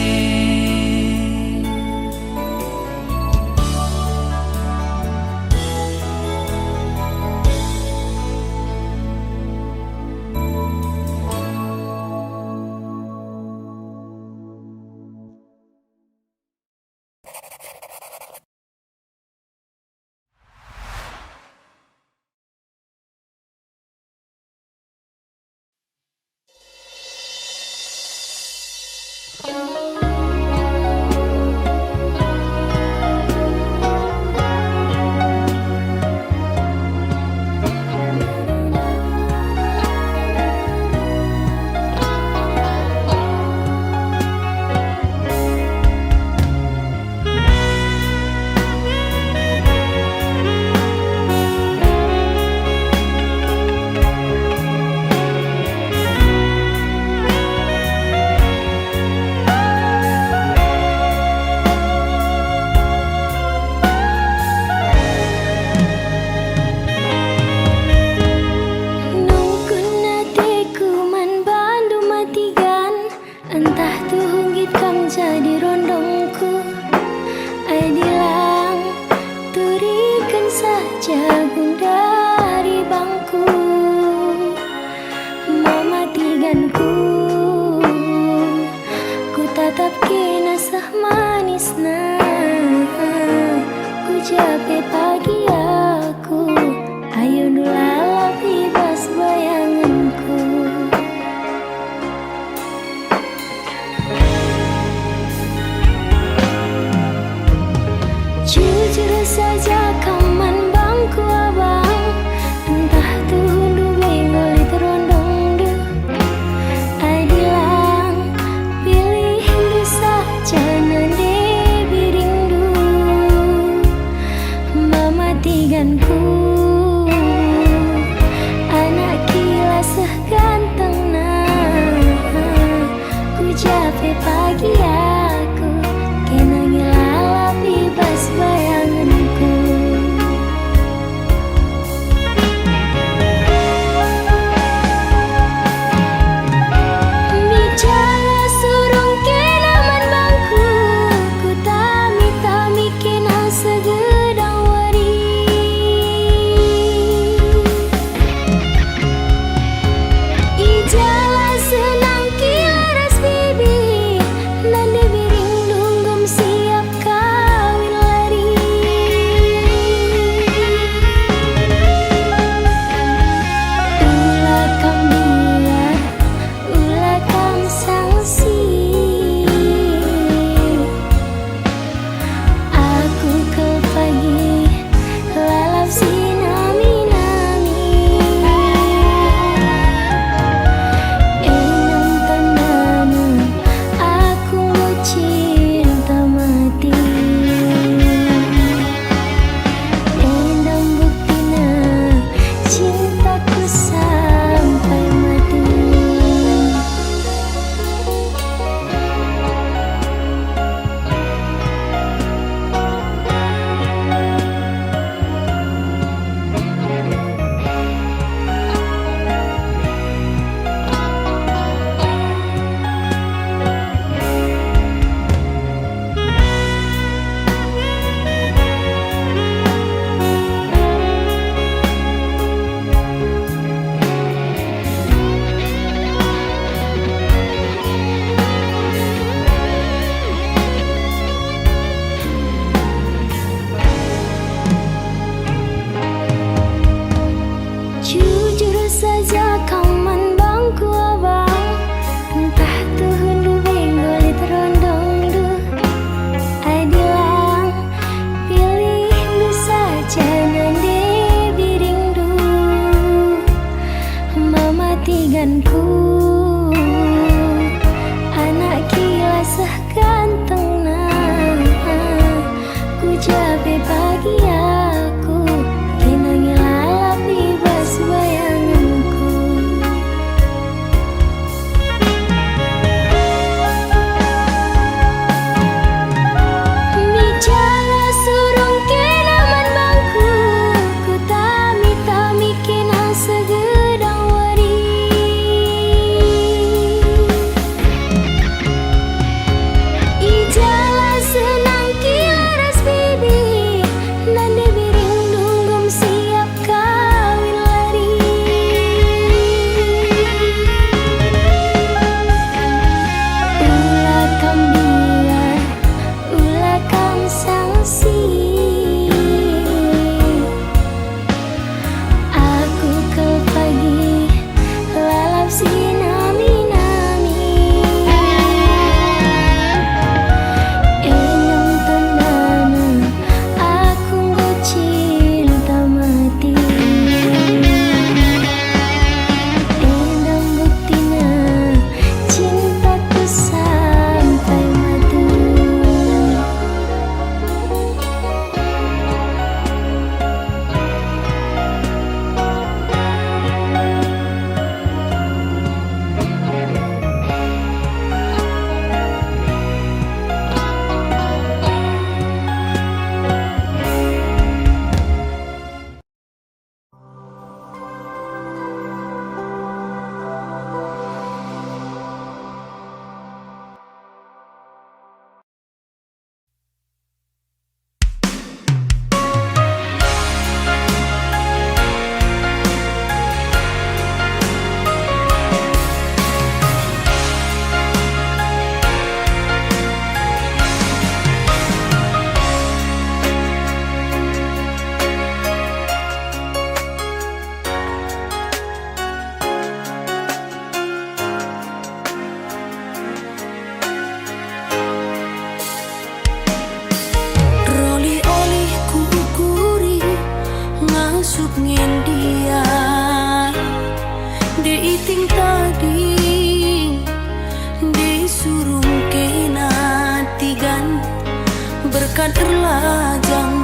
kan erlajang.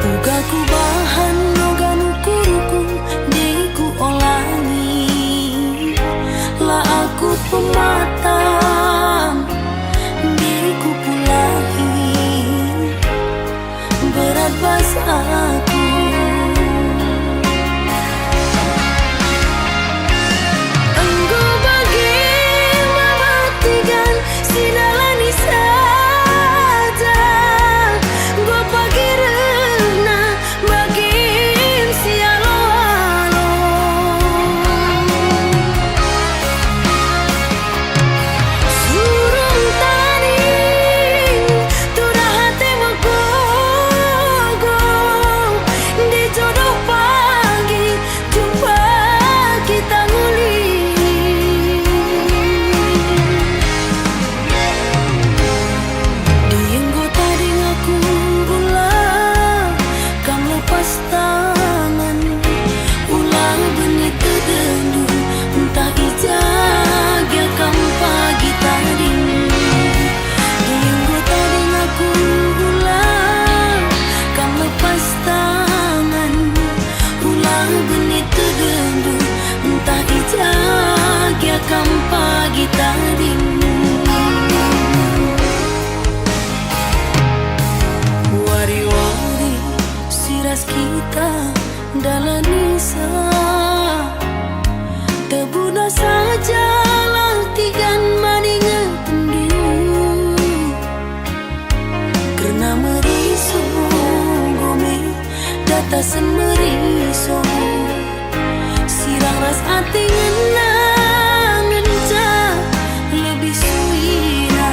Uga ku bahan nogan ukuruku diku olangi, lah aku pematang diku pulahi, berat basaku. Pagi tadi wari-wari siras kita dalam nisa, tebuna saja lantikan maningan pendiu, karena meriso gome datasan meriso sirang ras ati ngena lebih suina.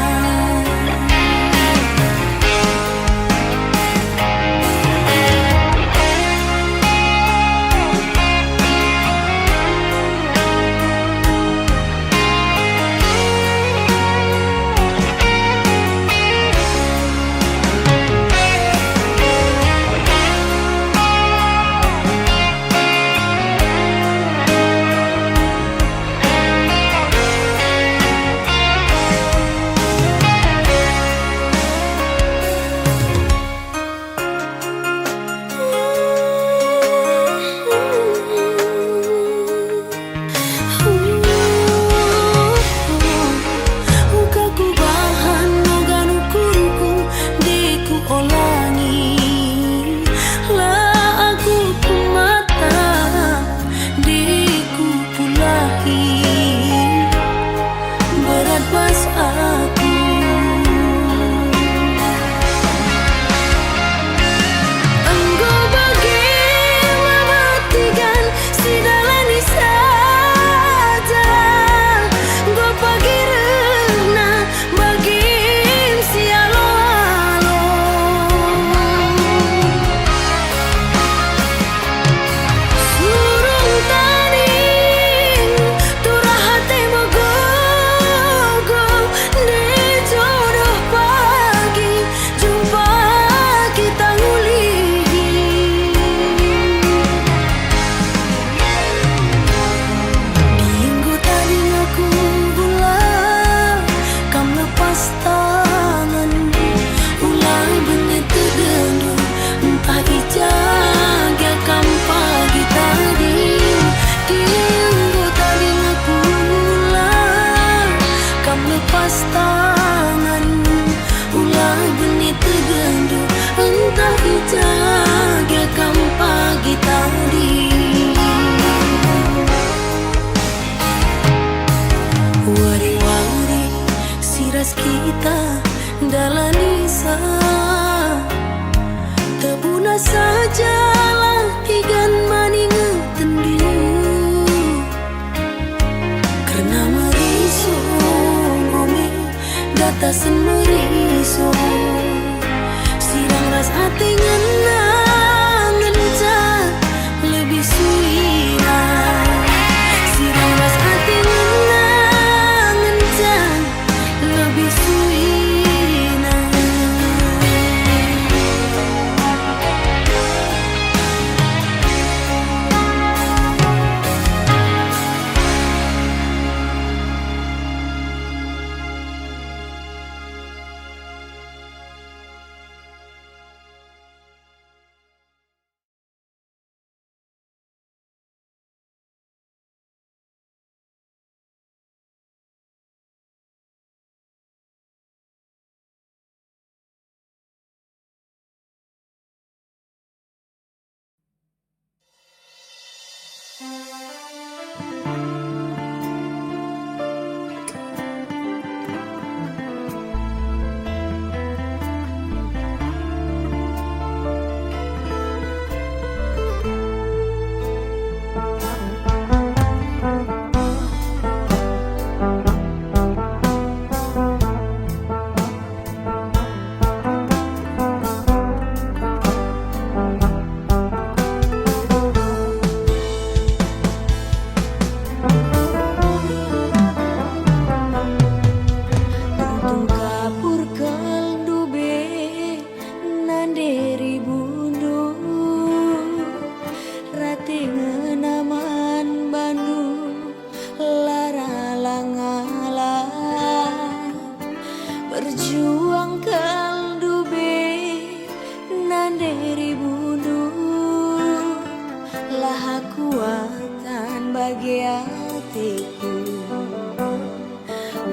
bahagia hatiku,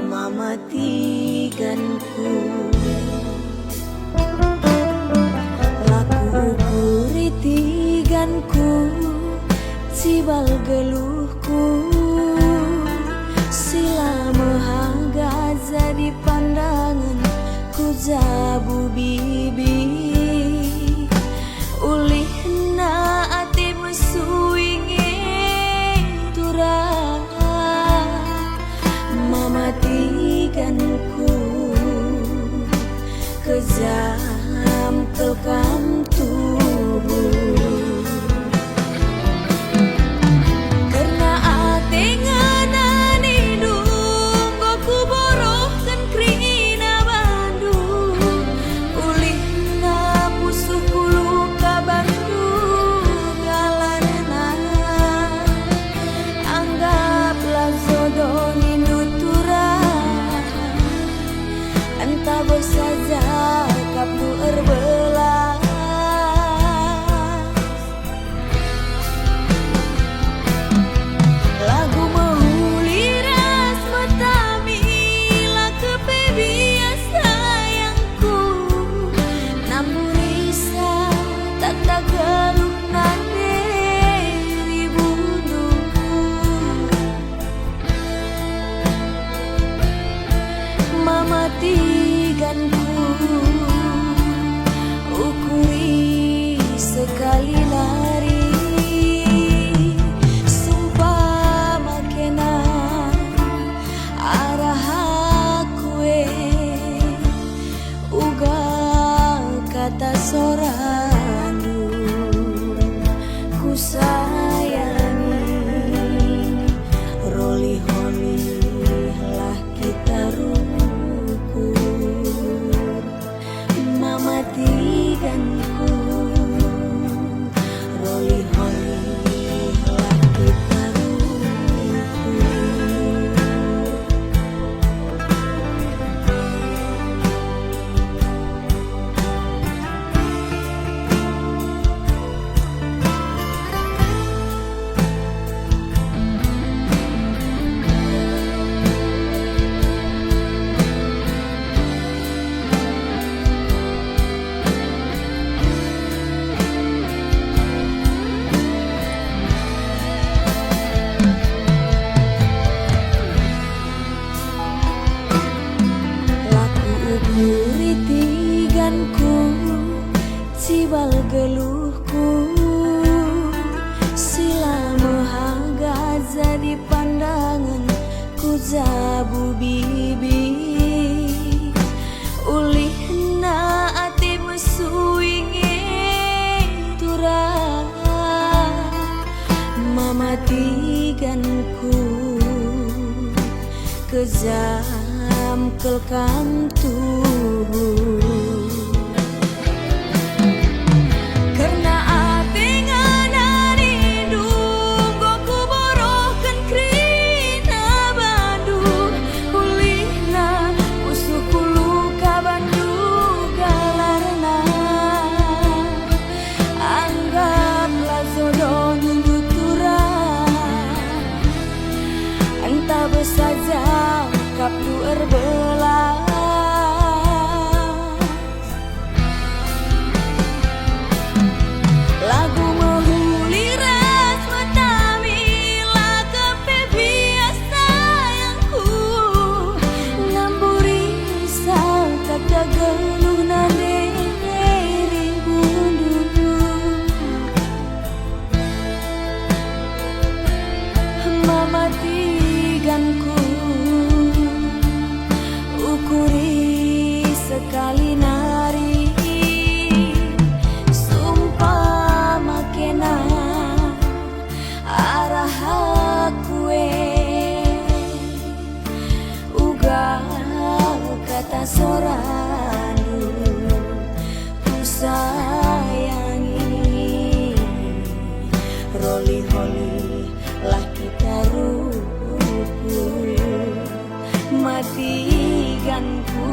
mama tiganku. Laku ukuri tiganku, cibal geluhku, sila mahaga jadi pandangan ku jabu bibi. Ulihna ati mesuinge turah mama tiganku, kejam kelkam tubuh. Karena ate nganani dung goku borohkan krina Bandung. Ulihna pusuhku luka Bandung galarna. Anggaplah jodoh nuturah, entah bersaja kapnu erbelah. Lagu mahuliras matami lah kepebias sayangku, namun risa tak galuh nande ribunuku. Mama tiganku, ukuri sekali lari, sumpah makena arah aku ugal kata sorandu. Ku sayangi roli-holi lah kita rukur. Mama tiganku, roli-holi lah kita rukur. Laku ukuri tiganku, cibal geluhku, sila mahaga jadi pandangan ku jabu bibi. Ulihna ati mesuinge turah mama tiganku, kejam kelkam tubuh. Karena ate nganani dung goku borohkan krina Bandung. Ulihna pusuhku luka Bandung galarna. Anggaplah jodoh nuturah, entah bersaja kapnu erbelah. Lagu mahuliras matami lah kepebias sayangku, namburi sang kata geluh nande ribunuku. Mama tiganku, ukuri sekali nari, sumpah makena arah aku ugal kata sorandu. Ku sayangi roli-holi lah kita rukur. Matiganku,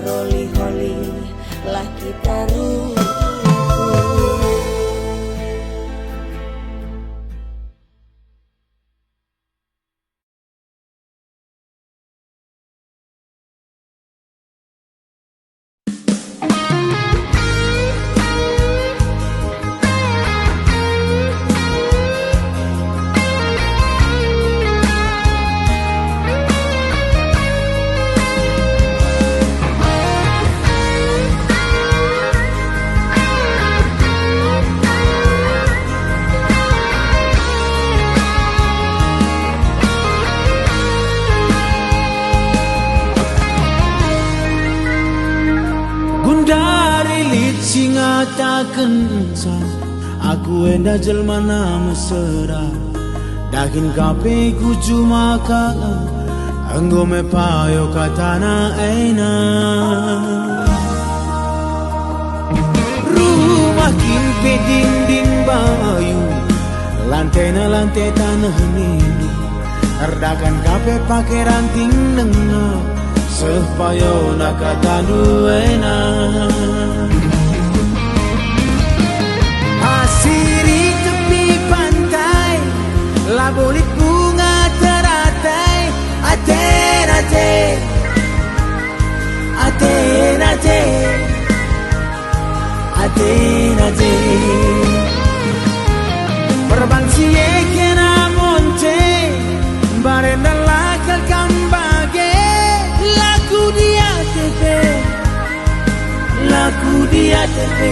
roli-holi lah kita rukur. akan aku enda jelma nama mesra dakin kape ku cuma ka anggo me payo katana eina rumah kimpe dinding bayu lantai na lantai tanah nini erdakan kape pake ranting nenga sepayo nakatanu eina asiri tepi pantai labolit bunga teratai aten aten aten aten aten aten perbansie kena monte barenda lakal kambage laku dia tepe laku dia tepe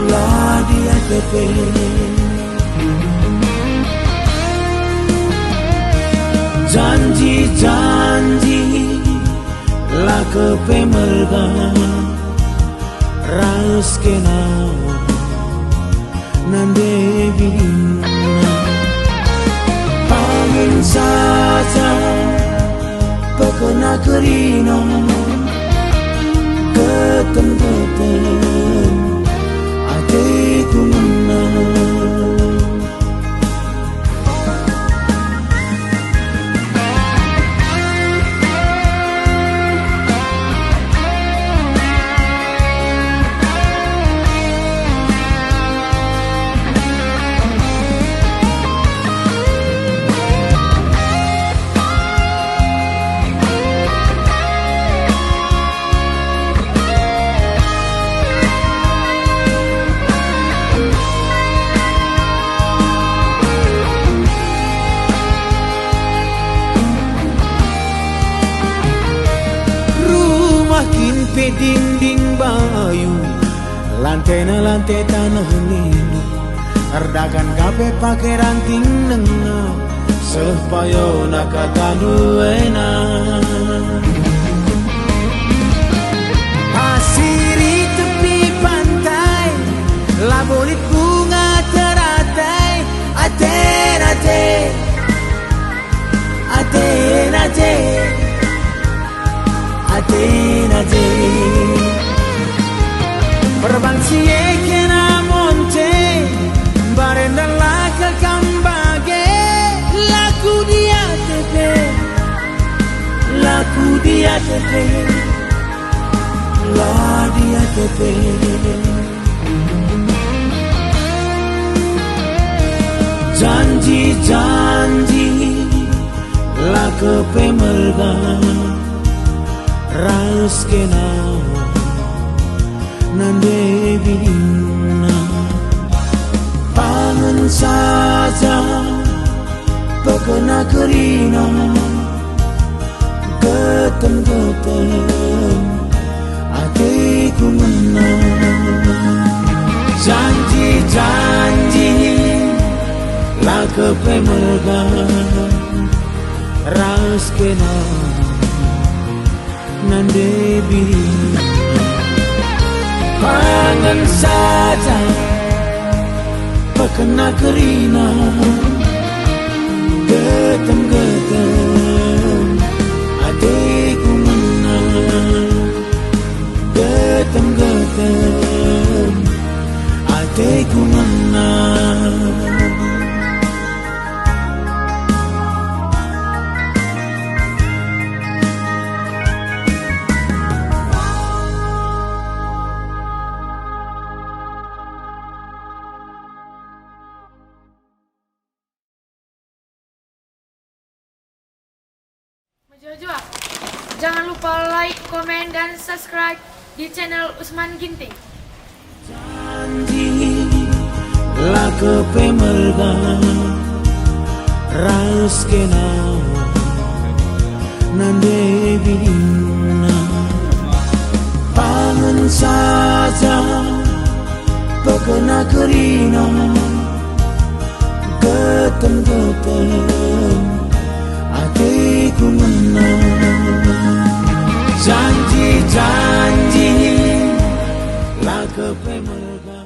la dia tepe janji-janji la kepe merga raus kena nande bina angin saja pekena kerina ketem-ketem hatiku menang pe dinding bayu lantai na lantai tanah nini erdakan kape pake ranting nenga sepayo nakatanu eina asiri tepi pantai labolit bunga teratai aten aten aten aten aten aten perbansie kena monte barenda lakal kambage laku dia tepe laku dia tepe la dia tepe janji-janji la kepe merga raus kena nande bina pangan saja pekena kerina ketem-ketem hatiku menang janji-janji la kepe merga raus kena nande bina pangan saja pekena kerina getem-getem hatiku menang getem-getem hatiku menang Jojo, jangan lupa like, komen, dan subscribe di channel Usman Ginting. Janji la kepe merga raus kena nande bina pangan saja pekena kerina getem-getem hatiku menang janji-janji la kepemerga.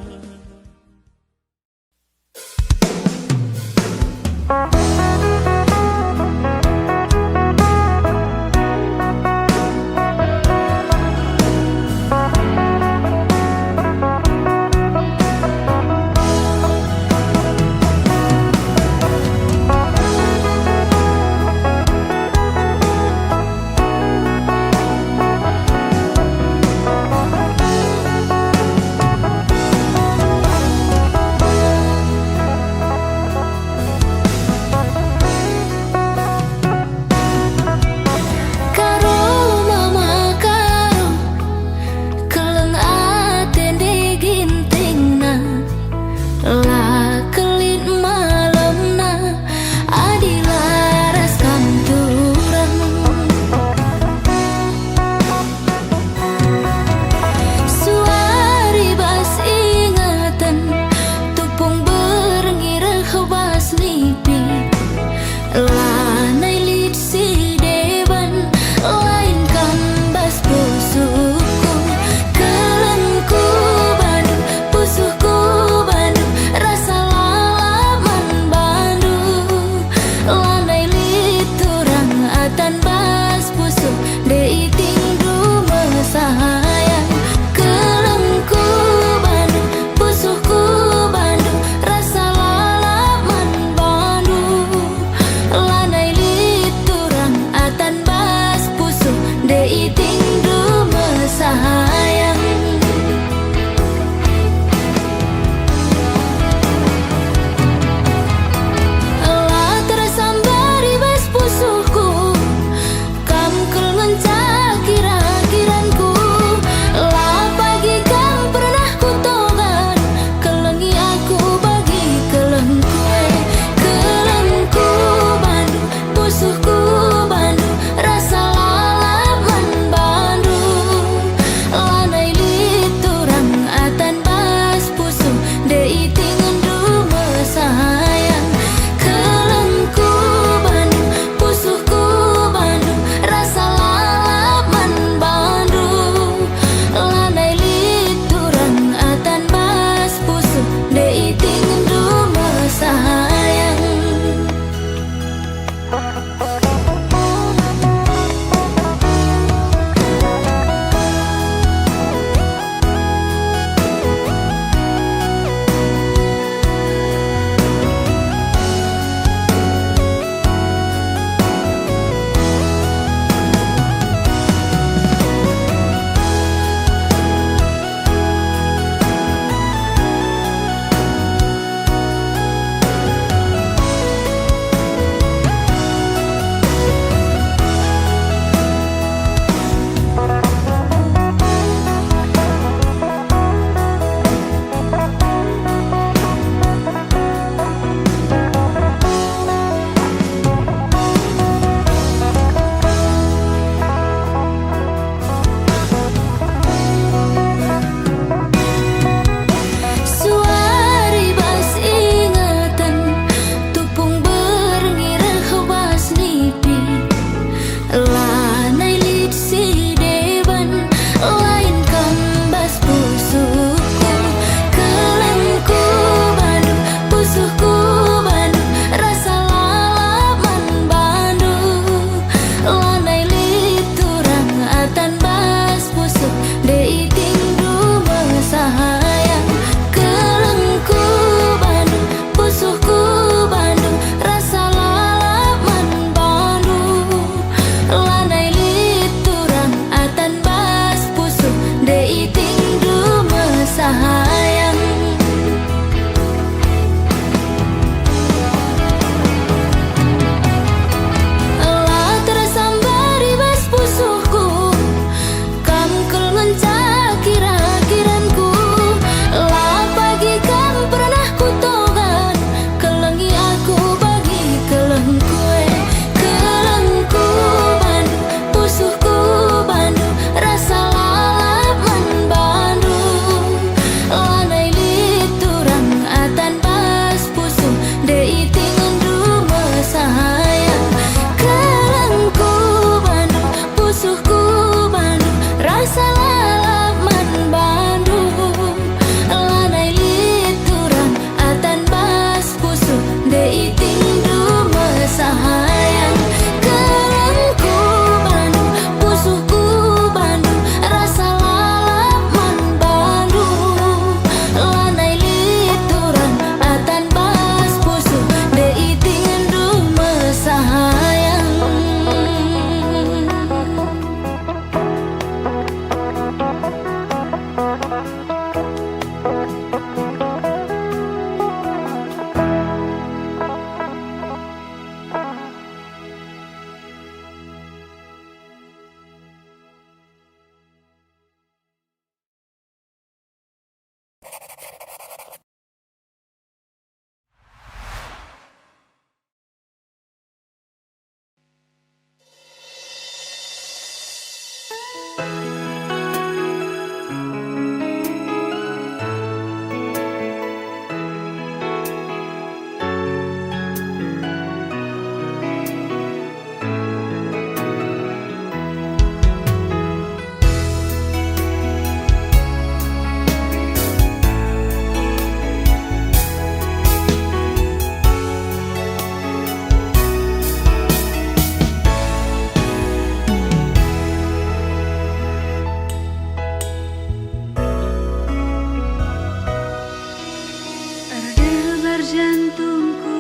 debar jantungku,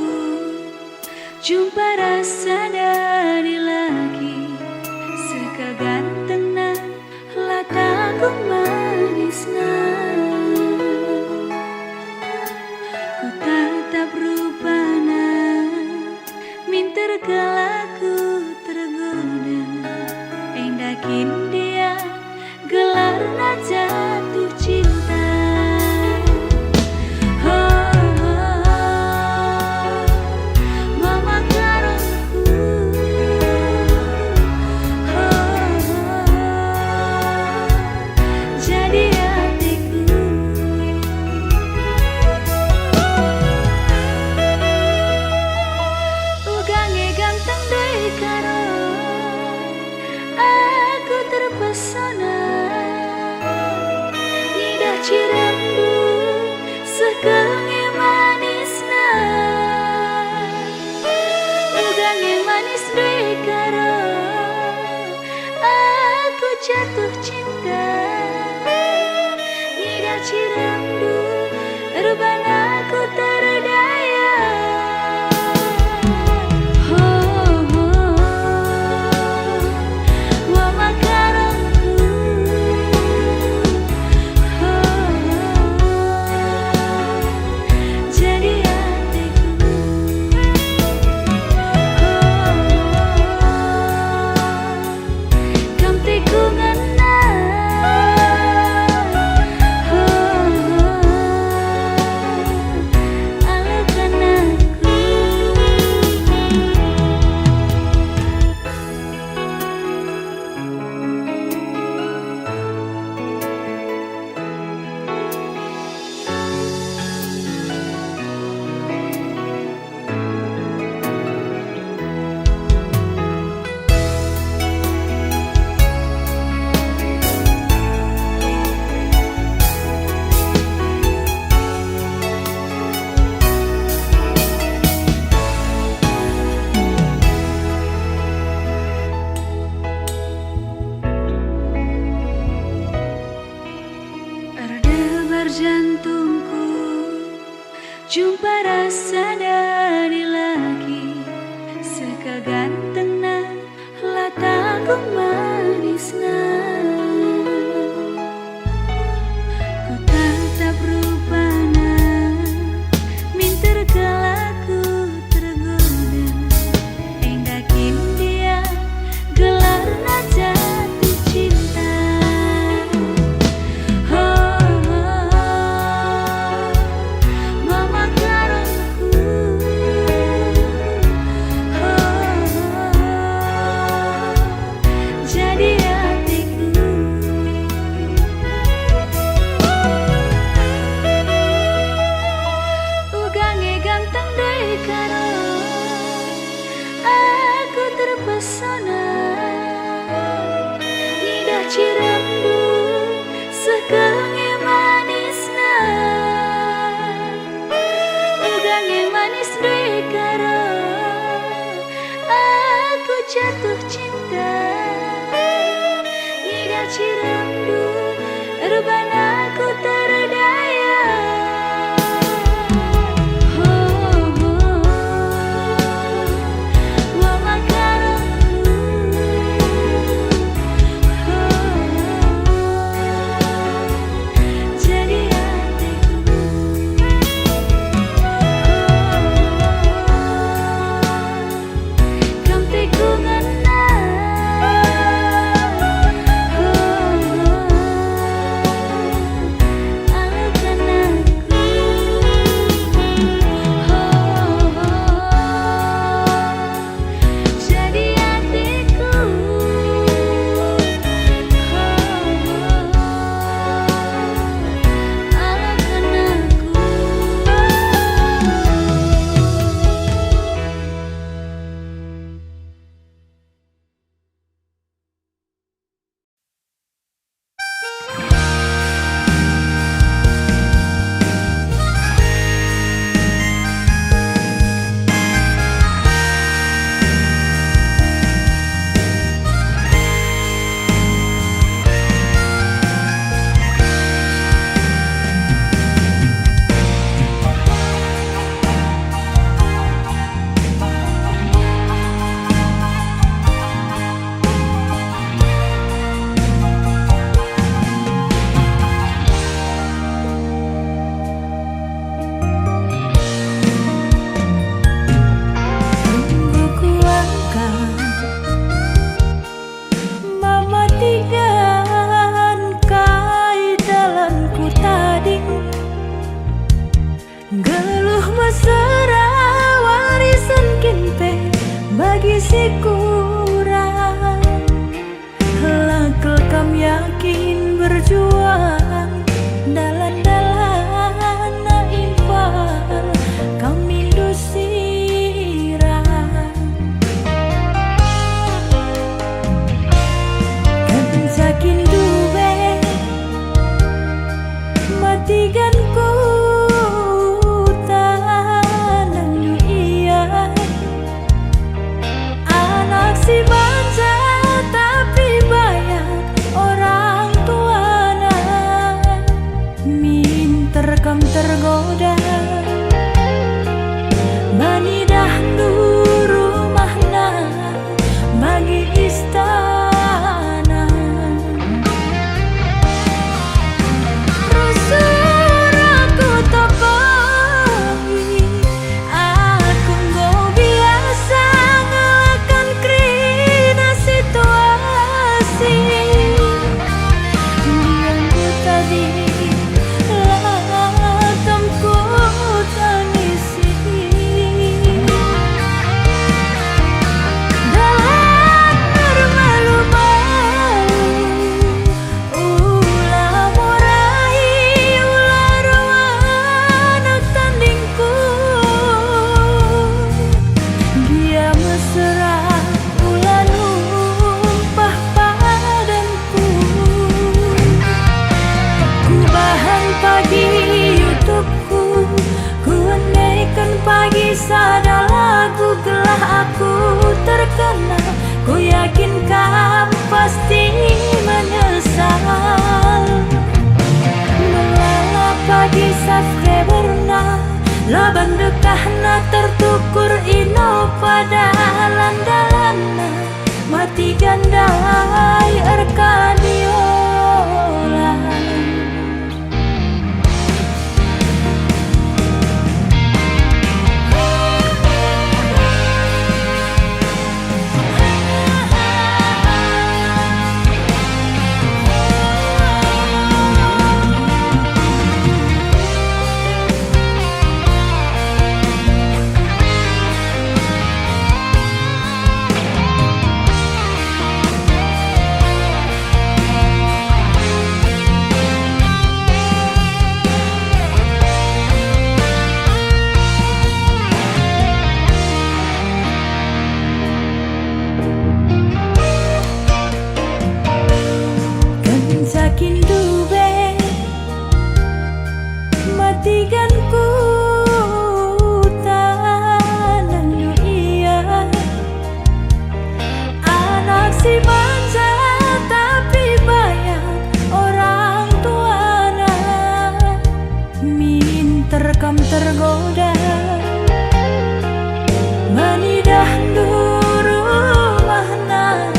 jumpa rasa dari lagi. Sekaganteng na lataku manisna, ku tatap rupana, minter kalaku tergoda. Endakin dia gelarna jatuh cinta. Terpesona, indah cirandu, sekengi manisna, ugange manis dekaro, aku jatuh cinta. Indah cirandu, rubana aku terdaya. Jantungku, jumpa rasa dari lagi. Sekaganteng na lataku manisna, ku tatap rupana, minter kalaku tergoda. Endakin dia gelarna jatuh cinta. Aku terpesona, indah cirandu, sekengi manisna, ugange manis dekaro, aku jatuh cinta. Indah cirandu, rubana aku terdaya. Geluh mesra warisan kimpe bagi si kurang. Lakel kam yakin berjuang dalan-dalan na impal kami dusirang. Kencakin duwe matikan ku si manja tapi banyak orang tuana. Minter kam tergoda manidah nu rumahna bagi istana. Rusur aku tokohi, aku nggak biasa ngelakan krina situasi. Diamku tadi lakamku tangisi. Dalam bermalu-malu ulah morai ulah anak tandingku. Dia mesra ulah numpah padanku. Ku bahan pagi YouTubeku, ku andaikan pagi sada lagu gelah aku terkenal. Ku yakin kamu pasti menyesal. Melala pagi subscriberna laban dekahna tertukur ino pada landalanna mati gandai Arkadiola. Kencakin duwe matikan ku tanan dunia. Anak si manja tapi banyak orang tuana. Minter kam tergoda manidah nu rumahna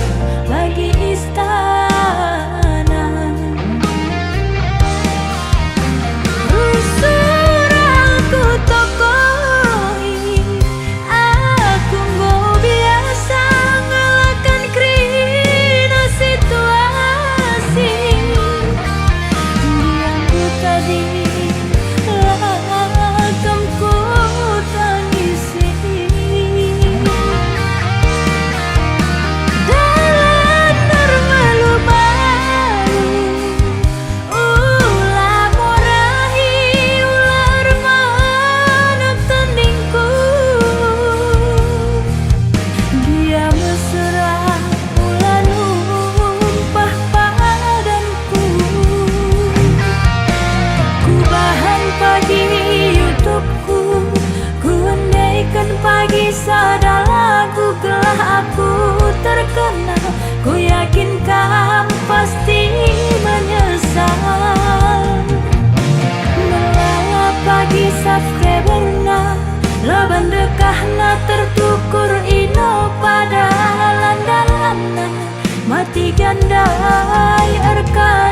bagi istana. Rusur aku tokohi, aku nggak biasa ngelakan krina situasi. Diamku tadi lakamku tangisi. Dalam bermalu-malu ulah morahi ulah anak tandingku. Dia mesra ulah numpah padanku. Ku bahan pagi YouTubeku, ku andaikan pagi sada lagu gelah aku terkenal. Ku yakin kamu pasti menyesal. Melala pagi subscriberna laban dekahna tertukur ino pada landalanna mati gandai Arkadiola.